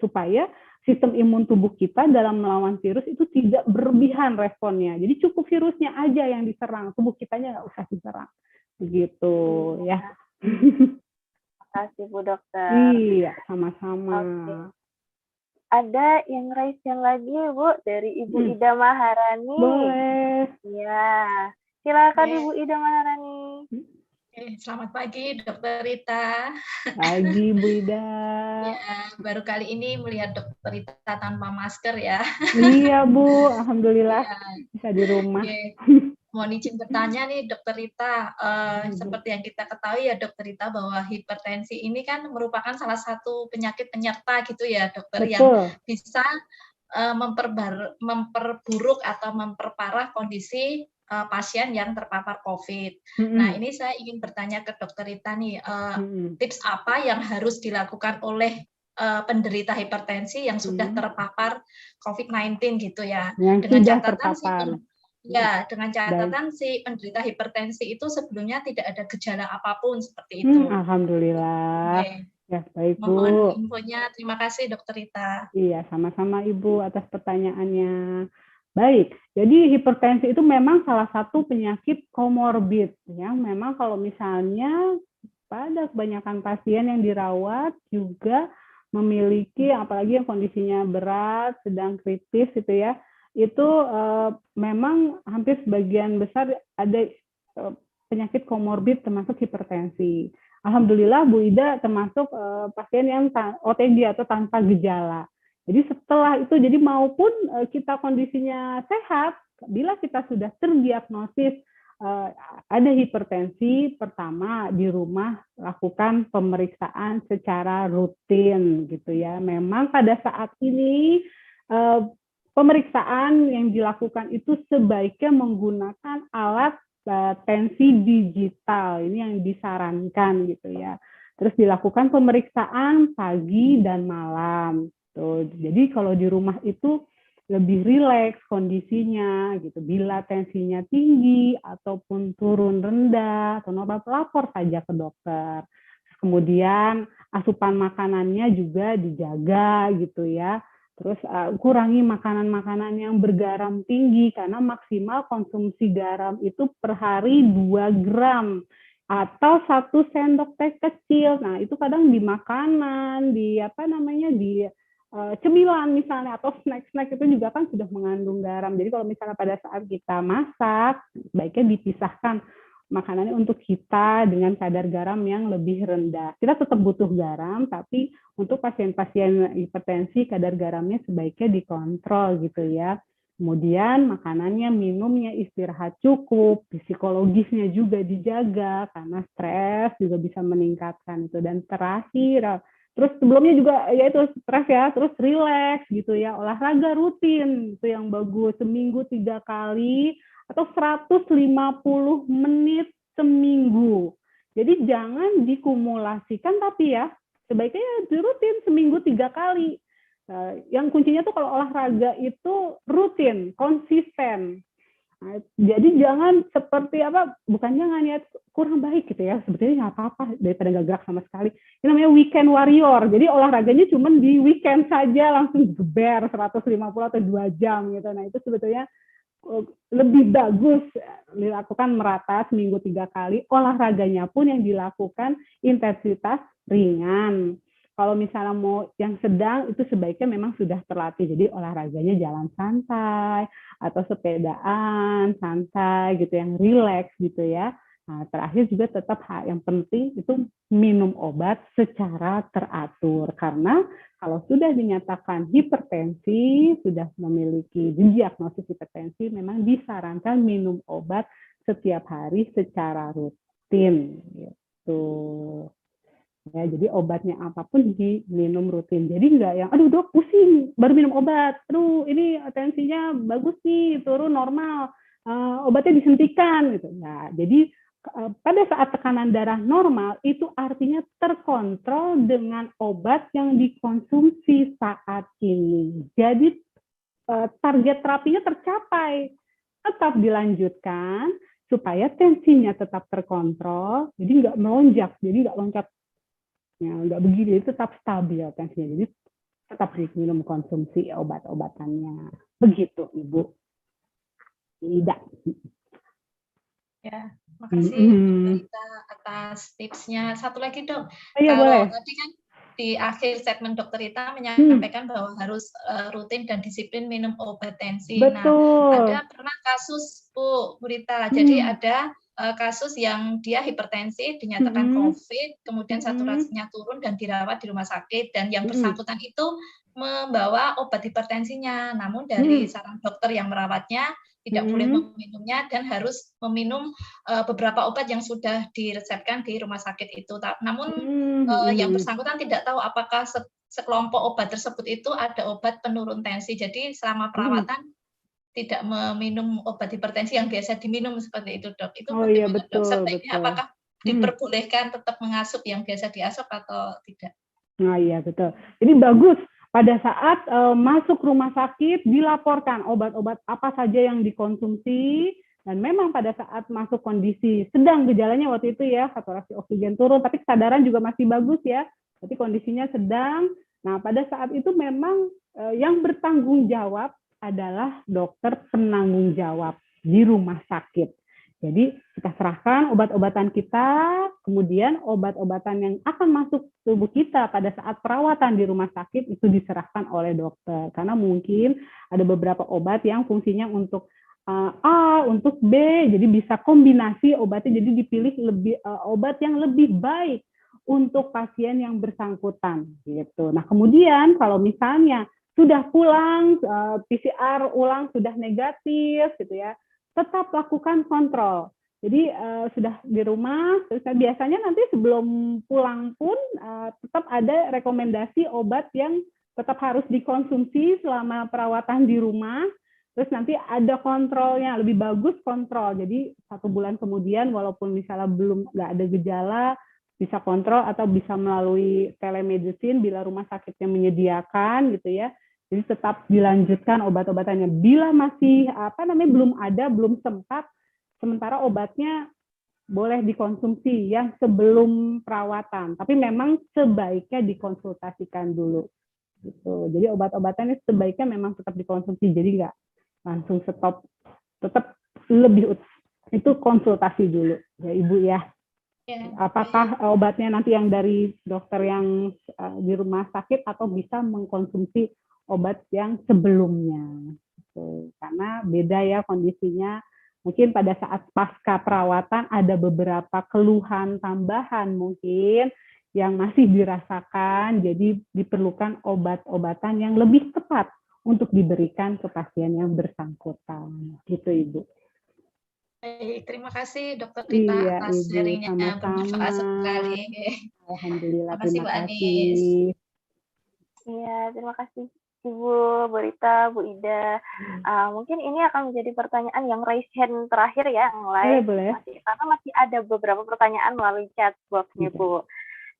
supaya sistem imun tubuh kita dalam melawan virus itu tidak berlebihan responnya. Jadi cukup virusnya aja yang diserang, tubuh kitanya nggak usah diserang. Begitu ya. Terima kasih Bu Dokter. Iya, sama-sama. Oke. Ada yang raise yang lagi Bu, dari Ibu Ida Maharani. Boleh. Ya, silakan Ibu Ida Maharani. Selamat pagi, Dokter Rita. Pagi, Bu Ida. Ya, baru kali ini melihat Dokter Rita tanpa masker ya. Iya, Bu. Alhamdulillah bisa di rumah. Mohon izin bertanya nih, Dokter Rita. Seperti yang kita ketahui ya, Dokter Rita, bahwa hipertensi ini kan merupakan salah satu penyakit penyerta gitu ya, Dokter, yang bisa memperburuk atau memperparah kondisi pasien yang terpapar COVID. Nah, ini saya ingin bertanya ke Dokter Rita nih, tips apa yang harus dilakukan oleh penderita hipertensi yang sudah terpapar COVID-19 gitu ya. Dengan catatan dengan catatan si penderita hipertensi itu sebelumnya tidak ada gejala apapun seperti itu. Alhamdulillah. Ya, baik Bu. Mohon infonya. Terima kasih Dokter Rita. Iya, sama-sama Ibu atas pertanyaannya. Baik, jadi hipertensi itu memang salah satu penyakit komorbid ya. Memang kalau misalnya pada kebanyakan pasien yang dirawat juga memiliki, apalagi yang kondisinya berat, sedang kritis gitu ya, itu memang hampir sebagian besar ada penyakit komorbid termasuk hipertensi. Alhamdulillah Bu Ida termasuk pasien yang OTG atau tanpa gejala. Jadi setelah itu, jadi maupun kita kondisinya sehat, bila kita sudah terdiagnosis ada hipertensi, pertama di rumah lakukan pemeriksaan secara rutin gitu ya. Memang pada saat ini pemeriksaan yang dilakukan itu sebaiknya menggunakan alat tensi digital, ini yang disarankan gitu ya. Terus dilakukan pemeriksaan pagi dan malam. Tuh, jadi kalau di rumah itu lebih rileks kondisinya gitu. Bila tensinya tinggi ataupun turun rendah atau normal, lapor saja ke dokter. Kemudian asupan makanannya juga dijaga gitu ya. Terus kurangi makanan-makanan yang bergaram tinggi, karena maksimal konsumsi garam itu per hari 2 gram atau 1 sendok teh kecil. Nah, itu kadang di makanan, di cemilan misalnya, atau snack-snack itu juga kan sudah mengandung garam. Jadi kalau misalnya pada saat kita masak, baiknya dipisahkan makanannya untuk kita dengan kadar garam yang lebih rendah. Kita tetap butuh garam, tapi untuk pasien-pasien hipertensi kadar garamnya sebaiknya dikontrol gitu ya. Kemudian makanannya, minumnya, istirahat cukup, psikologisnya juga dijaga karena stres juga bisa meningkatkan itu. Dan terakhir, terus sebelumnya juga yaitu stres ya, terus rileks gitu ya, olahraga rutin itu yang bagus, seminggu 3 kali atau 150 menit seminggu. Jadi jangan dikumulasikan, tapi ya sebaiknya rutin seminggu 3 kali. Yang kuncinya tuh kalau olahraga itu rutin, konsisten. Nah, jadi jangan seperti bukan jangan ya, kurang baik gitu ya, sebetulnya nggak apa-apa daripada nggak gerak sama sekali. Ini namanya weekend warrior, jadi olahraganya cuma di weekend saja langsung geber 150 atau 2 jam gitu. Nah itu sebetulnya lebih bagus dilakukan merata seminggu 3 kali, olahraganya pun yang dilakukan intensitas ringan. Kalau misalnya mau yang sedang, itu sebaiknya memang sudah terlatih. Jadi olahraganya jalan santai, atau sepedaan, santai gitu, yang rileks gitu ya. Nah, terakhir juga tetap yang penting itu minum obat secara teratur. Karena kalau sudah dinyatakan hipertensi, sudah memiliki diagnosis hipertensi, memang disarankan minum obat setiap hari secara rutin. Gitu. Ya, jadi obatnya apapun diminum rutin. Jadi nggak yang, aduh dok pusing, baru minum obat. Aduh ini tensinya bagus nih, turun normal. Obatnya disuntikan gitu. Nah, jadi pada saat tekanan darah normal itu artinya terkontrol dengan obat yang dikonsumsi saat ini. Jadi target terapinya tercapai. Tetap dilanjutkan supaya tensinya tetap terkontrol. Jadi nggak melonjak, jadi nggak loncat. Ya, nggak begini, tetap stabil tensinya. Jadi tetap minum konsumsi obat-obatannya. Begitu, Ibu. Tidak. Ya, makasih Dokter atas tipsnya. Satu lagi dok, iya, kalau boleh. tadi kan di akhir segmen Dokter Rita menyampaikan bahwa harus rutin dan disiplin minum obat tensi. Betul. Nah, ada pernah kasus Bu Rita, jadi ada kasus yang dia hipertensi, dinyatakan COVID, kemudian saturasinya turun dan dirawat di rumah sakit, dan yang bersangkutan itu membawa obat hipertensinya, namun dari saran dokter yang merawatnya tidak boleh meminumnya dan harus meminum beberapa obat yang sudah diresepkan di rumah sakit itu. Namun yang bersangkutan tidak tahu apakah sekelompok obat tersebut itu ada obat penurun tensi. Jadi selama perawatan tidak meminum obat hipertensi yang biasa diminum seperti itu, dok. Itu bagaimana, betul, dok? Sebaiknya betul. apakah diperbolehkan tetap mengasup yang biasa diasup atau tidak? Nah, iya betul. Jadi bagus pada saat masuk rumah sakit dilaporkan obat-obat apa saja yang dikonsumsi, dan memang pada saat masuk kondisi sedang gejalanya waktu itu ya, saturasi oksigen turun, tapi kesadaran juga masih bagus ya, berarti kondisinya sedang. Nah, pada saat itu memang yang bertanggung jawab adalah dokter penanggung jawab di rumah sakit. Jadi kita serahkan obat-obatan kita, kemudian obat-obatan yang akan masuk tubuh kita pada saat perawatan di rumah sakit itu diserahkan oleh dokter. Karena mungkin ada beberapa obat yang fungsinya untuk A, untuk B, jadi bisa kombinasi obatnya, jadi dipilih obat yang lebih baik untuk pasien yang bersangkutan. Gitu. Nah kemudian kalau misalnya sudah pulang, PCR ulang sudah negatif, gitu ya, tetap lakukan kontrol. Jadi sudah di rumah, terus biasanya nanti sebelum pulang pun tetap ada rekomendasi obat yang tetap harus dikonsumsi selama perawatan di rumah. Terus nanti ada kontrolnya, lebih bagus kontrol. Jadi 1 bulan kemudian, walaupun misalnya nggak ada gejala, bisa kontrol atau bisa melalui telemedicine bila rumah sakitnya menyediakan, gitu ya. Jadi tetap dilanjutkan obat-obatannya. Bila masih belum sempat, sementara obatnya boleh dikonsumsi yang sebelum perawatan. Tapi memang sebaiknya dikonsultasikan dulu. Gitu. Jadi obat-obatannya sebaiknya memang tetap dikonsumsi. Jadi nggak langsung stop. Tetap lebih itu konsultasi dulu ya Ibu ya. Apakah obatnya nanti yang dari dokter yang di rumah sakit atau bisa mengkonsumsi obat yang sebelumnya, gitu. Karena beda ya kondisinya. Mungkin pada saat pasca perawatan ada beberapa keluhan tambahan mungkin yang masih dirasakan, jadi diperlukan obat-obatan yang lebih tepat untuk diberikan ke pasien yang bersangkutan. Gitu Ibu. Baik, terima kasih Dokter Rita atas sharingnya, bermanfaat sekali. Alhamdulillah, terima kasih terima kasih. Iya, terima kasih Ibu, Bu Rita, Bu Ida. Mungkin ini akan menjadi pertanyaan yang raise hand terakhir ya, yang live. Boleh. Karena masih ada beberapa pertanyaan melalui chat box nih, Bu.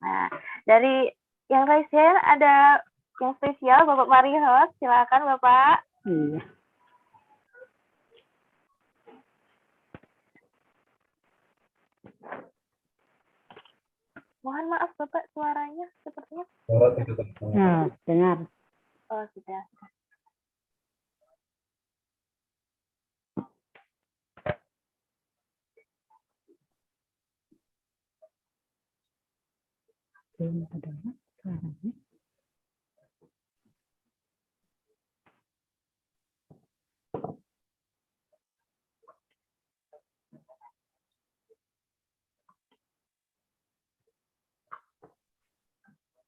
Nah, dari Yang raise hand ada yang spesial, Bapak Marihot. Silakan, Bapak. Iya. Mohon maaf, Bapak, suaranya sepertinya. Nah, dengar. Oh, sudah. Belum terdengar suaranya.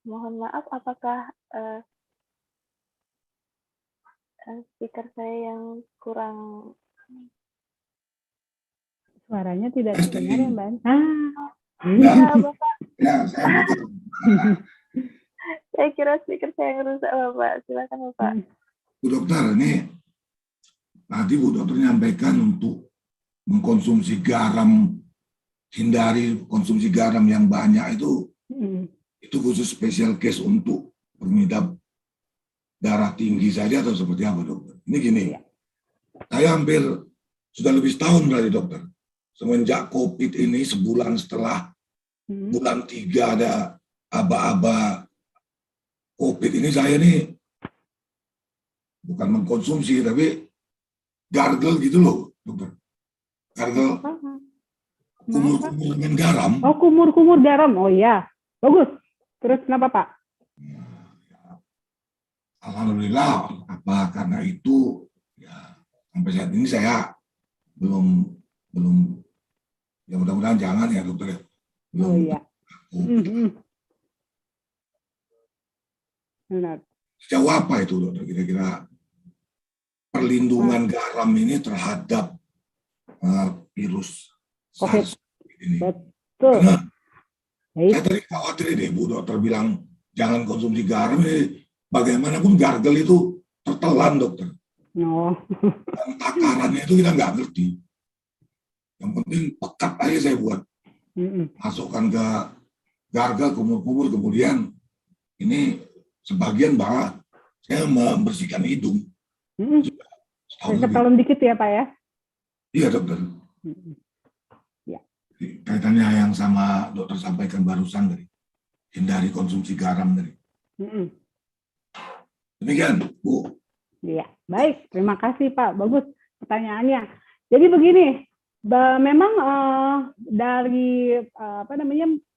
Mohon maaf, apakah speaker saya yang kurang... Suaranya tidak terdengar ya, Mbak? Iya, Bapak. Ya, saya buka. Saya kira speaker saya yang rusak, Bapak. Silakan, Bapak. Bu Dokter, ini tadi Bu Dokter nyampaikan untuk mengkonsumsi garam, hindari konsumsi garam yang banyak itu khusus special case untuk pengidap darah tinggi saja atau seperti apa, Dokter? Ini gini, saya hampir sudah lebih setahun berarti, Dokter. Semenjak COVID ini, sebulan setelah bulan 3 ada aba-aba COVID ini, saya nih bukan mengkonsumsi, tapi gargle gitu loh, Dokter. Gargle kumur-kumur dengan garam. Oh, kumur-kumur garam. Oh iya, bagus. Terus kenapa, Pak? Alhamdulillah, karena itu ya, sampai saat ini saya belum ya mudah-mudahan jangan ya, Dokter. Oh iya. Benar. Sejauh apa itu, Dokter, kira-kira perlindungan garam ini terhadap virus COVID SARS ini? Betul. Karena saya tadi khawatir ini, Bu Dokter bilang jangan konsumsi garam, bagaimanapun gargle itu tertelan, Dokter. No. Dan takarannya itu kita nggak ngerti. Yang penting pekat aja saya buat. Masukkan ke gargle, kumur-kumur, kemudian ini sebagian bahwa saya membersihkan hidung. Ketalon dikit ya, Pak ya? Iya, Dokter. Ya. Kaitannya yang sama Dokter sampaikan barusan tadi, hindari konsumsi garam tadi. Demikian, Bu. Iya, baik. Terima kasih, Pak. Bagus pertanyaannya. Jadi begini, memang dari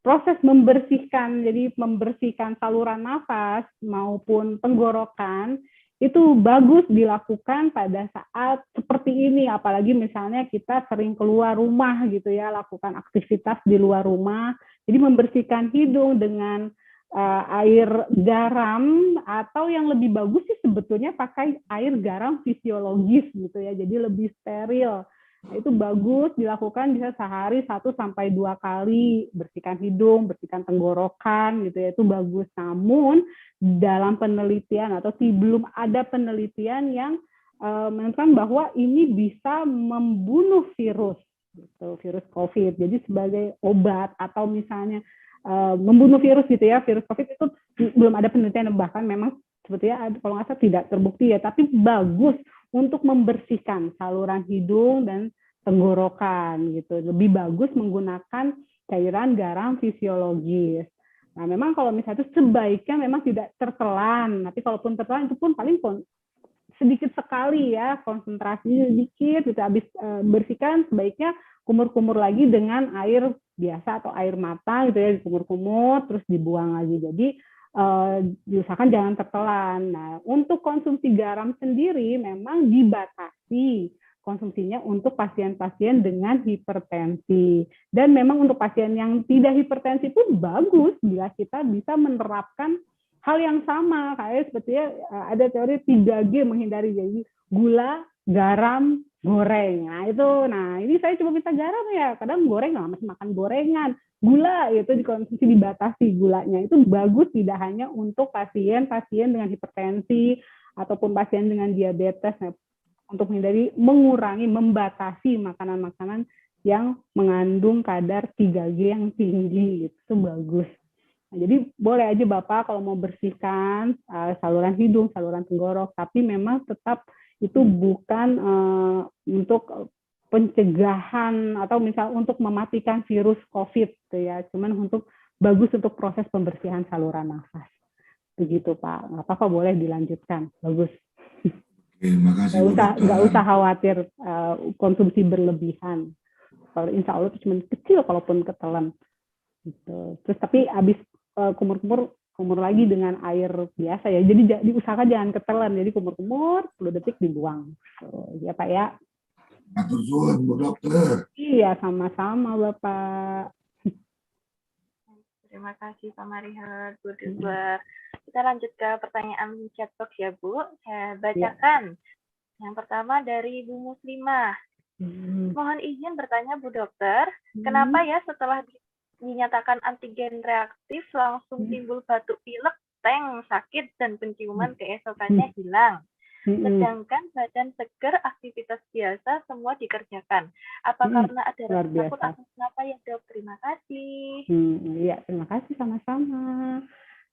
proses membersihkan, jadi membersihkan saluran nafas maupun tenggorokan itu bagus dilakukan pada saat seperti ini, apalagi misalnya kita sering keluar rumah gitu ya, lakukan aktivitas di luar rumah. Jadi membersihkan hidung dengan air garam, atau yang lebih bagus sih sebetulnya pakai air garam fisiologis gitu ya, jadi lebih steril. Nah, itu bagus dilakukan bisa sehari 1 sampai 2 kali, bersihkan hidung, bersihkan tenggorokan gitu ya, itu bagus. Namun dalam penelitian atau belum ada penelitian yang menunjukkan bahwa ini bisa membunuh virus gitu, virus COVID. Jadi sebagai obat atau misalnya membunuh virus gitu ya, virus COVID itu belum ada penelitian, bahkan memang sebetulnya kalau nggak salah tidak terbukti ya, tapi bagus untuk membersihkan saluran hidung dan tenggorokan gitu. Lebih bagus menggunakan cairan garam fisiologis. Nah, memang kalau misalnya itu sebaiknya memang tidak tertelan, tapi kalaupun tertelan itu pun paling sedikit sekali ya, konsentrasinya sedikit gitu. Habis bersihkan sebaiknya kumur-kumur lagi dengan air biasa atau air mata gitu ya, dikumur-kumur terus dibuang lagi. Jadi diusahakan jangan tertelan. Nah, untuk konsumsi garam sendiri memang dibatasi konsumsinya untuk pasien-pasien dengan hipertensi. Dan memang untuk pasien yang tidak hipertensi pun bagus bila kita bisa menerapkan hal yang sama, kayak sepertinya ada teori 3G menghindari, jadi gula, garam, goreng. Nah ini saya coba minta garam ya, kadang goreng nggak masih makan gorengan, gula itu dikonsumsi, dibatasi gulanya. Itu bagus tidak hanya untuk pasien-pasien dengan hipertensi ataupun pasien dengan diabetes, nah, untuk menghindari, mengurangi, membatasi makanan-makanan yang mengandung kadar 3G yang tinggi, itu bagus. Nah, jadi boleh aja Bapak kalau mau bersihkan saluran hidung, saluran tenggorok, tapi memang tetap itu bukan untuk pencegahan atau misal untuk mematikan virus COVID, gitu ya. Cuman bagus untuk proses pembersihan saluran nafas. Begitu Pak. Nggak apa-apa, boleh dilanjutkan. Bagus. Terima kasih Bu Dokter. Nggak usah khawatir konsumsi berlebihan. Kalau insya Allah itu cuma kecil kalaupun ketelan. Gitu. Terus tapi habis kumur lagi dengan air biasa ya. Jadi diusahakan jangan ketelan. Jadi kumur 10 detik dibuang. Ya Pak ya. Matur suwun Bu Dokter. Iya, sama-sama Bapak. Terima kasih Pak Marihat, Bu Dokter. Kita lanjut ke pertanyaan chatbox ya Bu. Saya bacakan. Yang pertama dari Bu Muslimah. Mohon izin bertanya Bu Dokter, kenapa ya setelah dinyatakan antigen reaktif langsung timbul batuk pilek, teng, sakit, dan penciuman keesokannya hilang. Sedangkan badan seger, aktivitas biasa semua dikerjakan. Apa karena ada rasa takut atau kenapa ya Dok? Terima kasih. Iya, terima kasih sama-sama.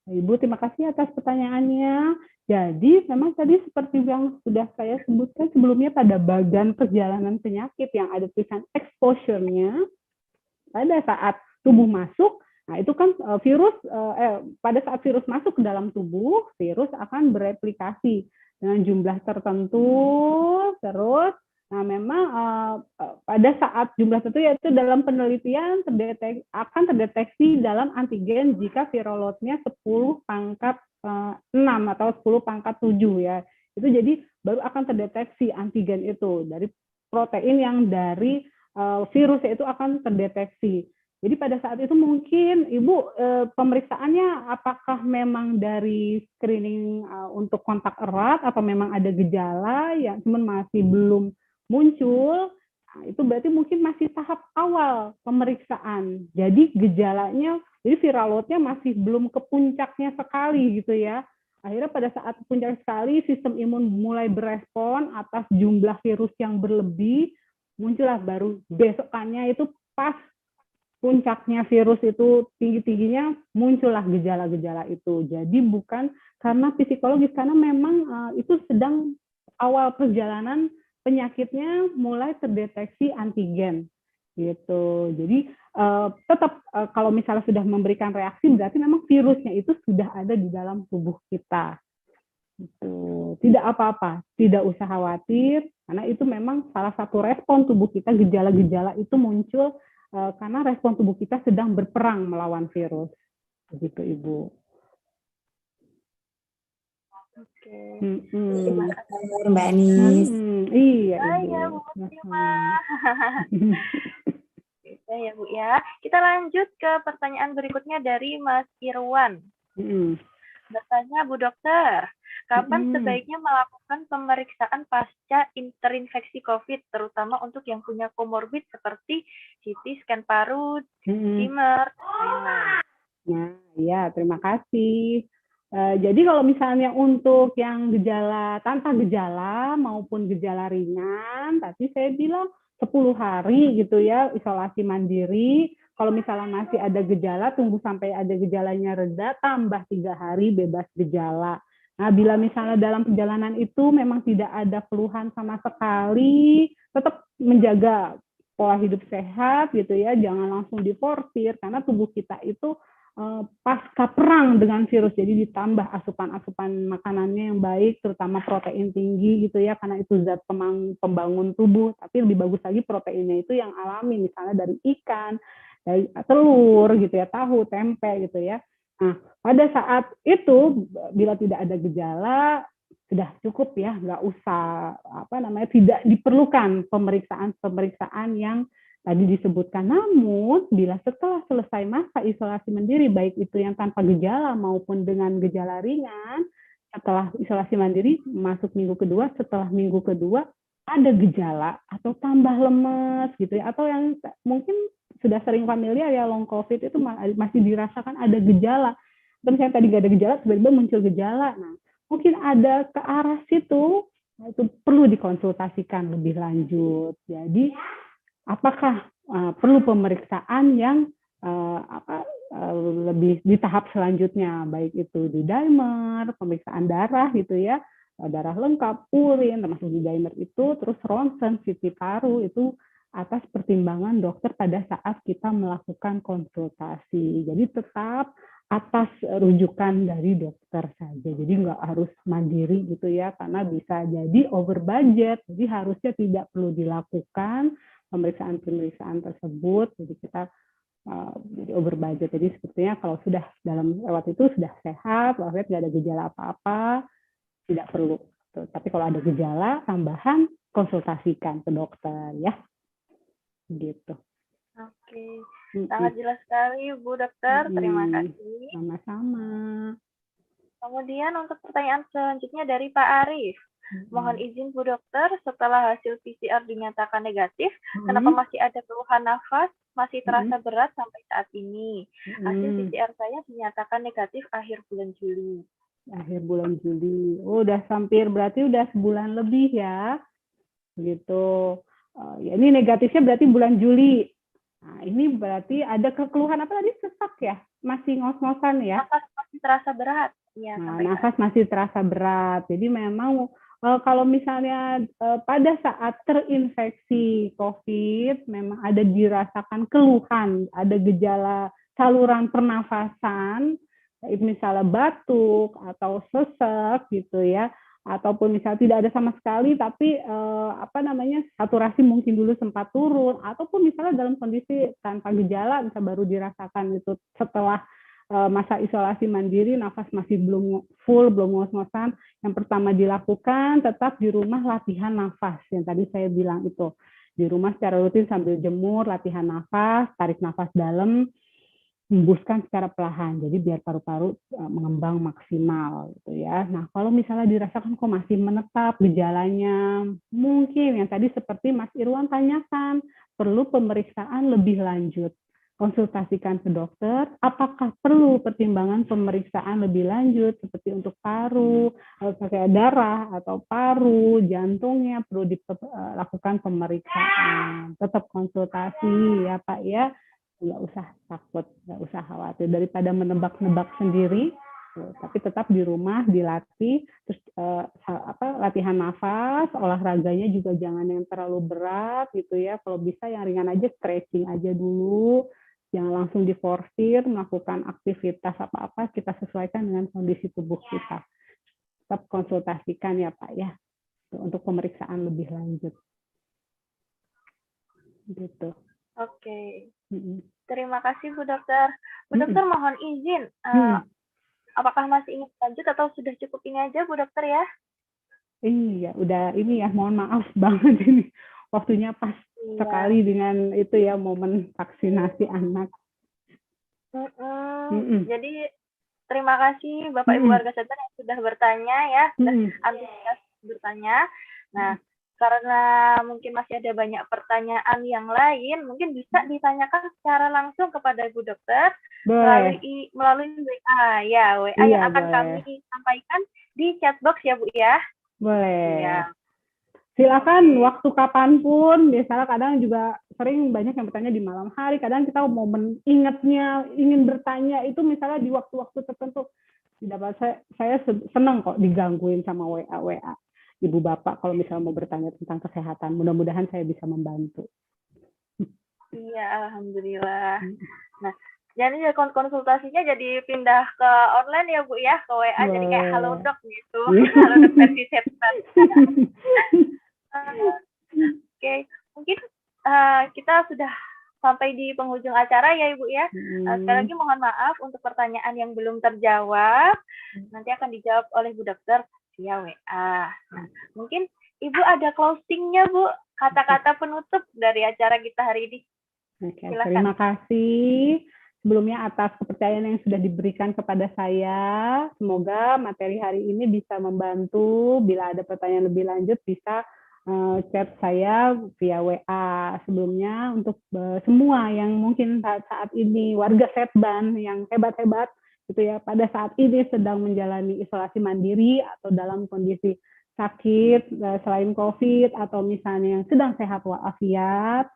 Ibu, terima kasih atas pertanyaannya. Jadi memang tadi seperti yang sudah saya sebutkan sebelumnya pada bagan perjalanan penyakit yang ada tulisan exposure-nya, pada saat tubuh masuk, nah itu kan virus, pada saat virus masuk ke dalam tubuh, virus akan bereplikasi dengan jumlah tertentu, terus, nah memang pada saat jumlah tertentu yaitu dalam penelitian akan terdeteksi dalam antigen jika virolotnya 10 pangkat 6 atau 10 pangkat 7 ya. Itu jadi baru akan terdeteksi antigen itu dari protein yang dari virus itu akan terdeteksi. Jadi pada saat itu mungkin Ibu pemeriksaannya apakah memang dari screening untuk kontak erat atau memang ada gejala yang cuman masih belum muncul. Nah, itu berarti mungkin masih tahap awal pemeriksaan. Jadi gejalanya, jadi viral load-nya masih belum ke puncaknya sekali gitu ya. Akhirnya pada saat puncak sekali sistem imun mulai berespon atas jumlah virus yang berlebih, muncullah baru besokannya itu pas puncaknya virus itu tinggi-tingginya muncullah gejala-gejala itu. Jadi bukan karena psikologis, karena memang itu sedang awal perjalanan penyakitnya mulai terdeteksi antigen gitu. Jadi tetap kalau misalnya sudah memberikan reaksi berarti memang virusnya itu sudah ada di dalam tubuh kita. Gitu. Tidak apa-apa, tidak usah khawatir karena itu memang salah satu respon tubuh kita, gejala-gejala itu muncul karena respon tubuh kita sedang berperang melawan virus. Begitu, Ibu. Oke. Terima kasih Mbak Anis. Iya, Ibu. Ya, Bu Muslimah. Ya, Bu ya. Kita lanjut ke pertanyaan berikutnya dari Mas Irwan. Bertanya, Bu Dokter, kapan sebaiknya melakukan pemeriksaan pasca terinfeksi COVID, terutama untuk yang punya komorbid seperti CT, scan paru, dimer, lain-lain? Nah, ya, terima kasih. Jadi kalau misalnya untuk yang gejala tanpa gejala maupun gejala ringan, tadi saya bilang 10 hari gitu ya, isolasi mandiri. Kalau misalnya masih ada gejala, tunggu sampai ada gejalanya reda, tambah 3 hari bebas gejala. Nah, bila misalnya dalam perjalanan itu memang tidak ada keluhan sama sekali, tetap menjaga pola hidup sehat gitu ya, jangan langsung diforsir, karena tubuh kita itu pasca perang dengan virus, jadi ditambah asupan-asupan makanannya yang baik, terutama protein tinggi gitu ya, karena itu zat pembangun tubuh, tapi lebih bagus lagi proteinnya itu yang alami, misalnya dari ikan, dari telur gitu ya, tahu, tempe gitu ya. Nah, pada saat itu bila tidak ada gejala sudah cukup ya, nggak usah tidak diperlukan pemeriksaan yang tadi disebutkan. Namun bila setelah selesai masa isolasi mandiri, baik itu yang tanpa gejala maupun dengan gejala ringan, setelah isolasi mandiri masuk minggu kedua, setelah minggu kedua ada gejala atau tambah lemes gitu ya, atau yang mungkin sudah sering familiar ya long COVID itu masih dirasakan ada gejala. Terus yang tadi nggak ada gejala, tiba-tiba muncul gejala. Nah, mungkin ada ke arah situ, itu perlu dikonsultasikan lebih lanjut. Jadi, apakah perlu pemeriksaan yang lebih di tahap selanjutnya, baik itu di dimer, pemeriksaan darah gitu ya, darah lengkap, urin, termasuk di dimer itu, terus ronsen, CT paru itu atas pertimbangan dokter pada saat kita melakukan konsultasi. Jadi tetap atas rujukan dari dokter saja. Jadi nggak harus mandiri gitu ya, karena bisa jadi over budget. Jadi harusnya tidak perlu dilakukan pemeriksaan-pemeriksaan tersebut. Jadi kita jadi over budget. Jadi sepertinya kalau sudah dalam lewat itu sudah sehat, walafiat nggak ada gejala apa-apa, tidak perlu. Tapi kalau ada gejala tambahan, konsultasikan ke dokter ya. Gitu. Oke, sangat jelas sekali Bu Dokter. Terima kasih. Sama-sama. Kemudian untuk pertanyaan selanjutnya dari Pak Arif. Mohon izin Bu Dokter, setelah hasil PCR dinyatakan negatif, kenapa masih ada keluhan nafas, masih terasa berat sampai saat ini? Hasil PCR saya dinyatakan negatif akhir bulan Juli. Akhir bulan Juli. Oh, udah berarti udah sebulan lebih ya. Gitu. Ya, ini negatifnya berarti bulan Juli. Nah, ini berarti ada keluhan apa tadi, sesak ya? Masih ngos-ngosan ya? Nafas masih terasa berat. Ya, nafas masih terasa berat. Jadi memang kalau misalnya pada saat terinfeksi COVID, memang ada dirasakan keluhan, ada gejala saluran pernafasan, misalnya batuk atau sesek gitu ya, ataupun misalnya tidak ada sama sekali, tapi saturasi mungkin dulu sempat turun, ataupun misalnya dalam kondisi tanpa gejala, bisa baru dirasakan itu setelah masa isolasi mandiri, nafas masih belum full, belum ngos-ngosan. Yang pertama dilakukan tetap di rumah latihan nafas, yang tadi saya bilang itu. Di rumah secara rutin sambil jemur, latihan nafas, tarik nafas dalam, hembuskan secara perlahan. Jadi biar paru-paru mengembang maksimal gitu ya. Nah, kalau misalnya dirasakan kok masih menetap gejalanya, mungkin yang tadi seperti Mas Irwan tanyakan, perlu pemeriksaan lebih lanjut. Konsultasikan ke dokter, apakah perlu pertimbangan pemeriksaan lebih lanjut seperti untuk paru, pakai darah atau paru, jantungnya perlu dilakukan pemeriksaan. Tetap konsultasi ya Pak ya, nggak usah takut, nggak usah khawatir daripada menebak-nebak sendiri, tapi tetap di rumah dilatih, terus latihan nafas, olahraganya juga jangan yang terlalu berat gitu ya, kalau bisa yang ringan aja, stretching aja dulu. Jangan langsung diforsir melakukan aktivitas apa-apa, kita sesuaikan dengan kondisi tubuh kita. Tetap konsultasikan ya Pak ya, untuk pemeriksaan lebih lanjut. Gitu. Oke. Terima kasih Bu Dokter. Bu Dokter mohon izin, apakah masih ingin lanjut atau sudah cukup ini aja Bu Dokter ya? Iya, udah ini ya, mohon maaf banget ini. Waktunya pas sekali dengan itu ya, momen vaksinasi anak. Jadi terima kasih Bapak Ibu warga Setan yang sudah bertanya ya, sudah antusias bertanya. Nah, karena mungkin masih ada banyak pertanyaan yang lain, mungkin bisa ditanyakan secara langsung kepada Ibu Dokter melalui WA ya, WA yang akan kami sampaikan di chatbox ya Bu ya. Boleh. Ya. Silakan waktu kapanpun, biasanya kadang juga sering banyak yang bertanya di malam hari, kadang kita momen ingatnya, ingin bertanya itu misalnya di waktu-waktu tertentu. Saya senang kok digangguin sama WA Ibu Bapak kalau misalnya mau bertanya tentang kesehatan. Mudah-mudahan saya bisa membantu. Iya, alhamdulillah. Nah, jadi konsultasinya jadi pindah ke online ya Bu ya, ke WA. Boleh. Jadi kayak halo dok gitu, halo dok versi setan. Oke, mungkin kita sudah sampai di penghujung acara ya Ibu ya. Sekali lagi mohon maaf untuk pertanyaan yang belum terjawab. Nanti akan dijawab oleh Bu Dokter via WA. Nah, mungkin Ibu ada closing-nya Bu, kata-kata penutup dari acara kita hari ini. Oke, terima kasih sebelumnya atas kepercayaan yang sudah diberikan kepada saya. Semoga materi hari ini bisa membantu. Bila ada pertanyaan lebih lanjut bisa chat saya via WA. Sebelumnya untuk semua yang mungkin saat ini warga Setban yang hebat-hebat gitu ya, pada saat ini sedang menjalani isolasi mandiri atau dalam kondisi sakit selain COVID atau misalnya yang sedang sehat walafiat,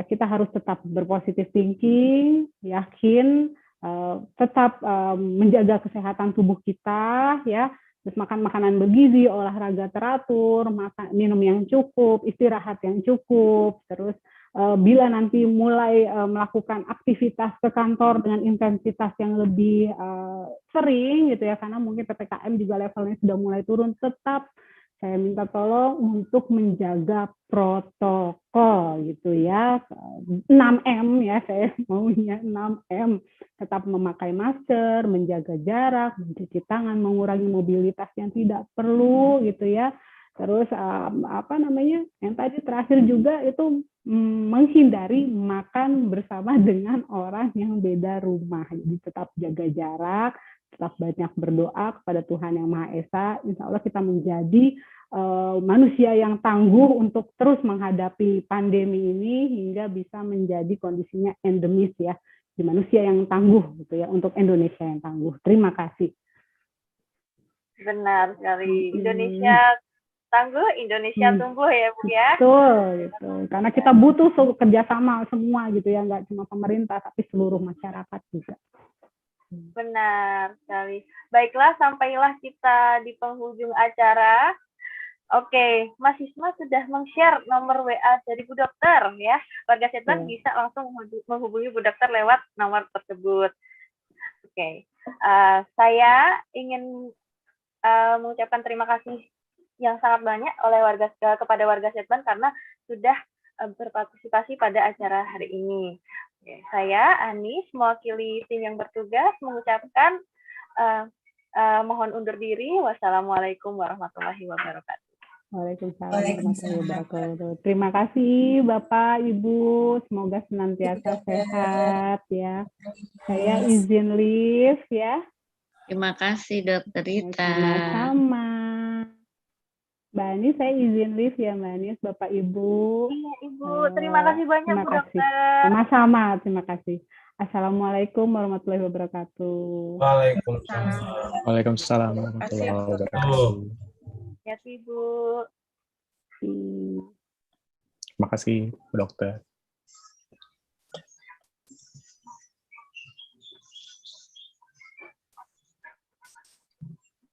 kita harus tetap berpositif thinking, yakin tetap menjaga kesehatan tubuh kita, ya. Terus makan makanan bergizi, olahraga teratur, minum yang cukup, istirahat yang cukup. Terus bila nanti mulai melakukan aktivitas ke kantor dengan intensitas yang lebih sering gitu ya, karena mungkin PPKM juga levelnya sudah mulai turun, tetap saya minta tolong untuk menjaga protokol gitu ya. 6M ya, saya maunya 6M. Tetap memakai masker, menjaga jarak, mencuci tangan, mengurangi mobilitas yang tidak perlu gitu ya. Terus yang tadi terakhir juga itu menghindari makan bersama dengan orang yang beda rumah. Jadi tetap jaga jarak, tetap banyak berdoa kepada Tuhan Yang Maha Esa. Insya Allah kita menjadi manusia yang tangguh untuk terus menghadapi pandemi ini hingga bisa menjadi kondisinya endemis ya, di manusia yang tangguh gitu ya, untuk Indonesia yang tangguh. Terima kasih. Benar sekali. Indonesia tangguh, Indonesia tumbuh ya Bu ya. Betul gitu. Karena kita butuh kerjasama semua gitu ya, nggak cuma pemerintah tapi seluruh masyarakat juga. Benar sekali. Baiklah, sampailah kita di penghujung acara. Oke, Mas Isma sudah meng-share nomor WA dari Bu Dokter ya. Warga Setban bisa langsung menghubungi Bu Dokter lewat nomor tersebut. Oke, saya ingin mengucapkan terima kasih yang sangat banyak kepada warga Setban karena sudah berpartisipasi pada acara hari ini. Oke, saya Anis mewakili tim yang bertugas mengucapkan mohon undur diri. Wassalamualaikum warahmatullahi wabarakatuh. Waalaikumsalam warahmatullahi wabarakatuh. Terima kasih Bapak, Ibu. Semoga senantiasa sehat ya. Saya izin live ya. Terima kasih Dokter Rita. Sama-sama. Mbak Anis, saya izin live ya Mbak Anis, Bapak Ibu. Iya Ibu, terima kasih banyak Bu Dokter. Sama-sama, terima kasih. Assalamualaikum warahmatullahi wabarakatuh. Waalaikumsalam. Waalaikumsalam warahmatullahi wabarakatuh. Ya, Ibu. Terima kasih, Bu Dokter.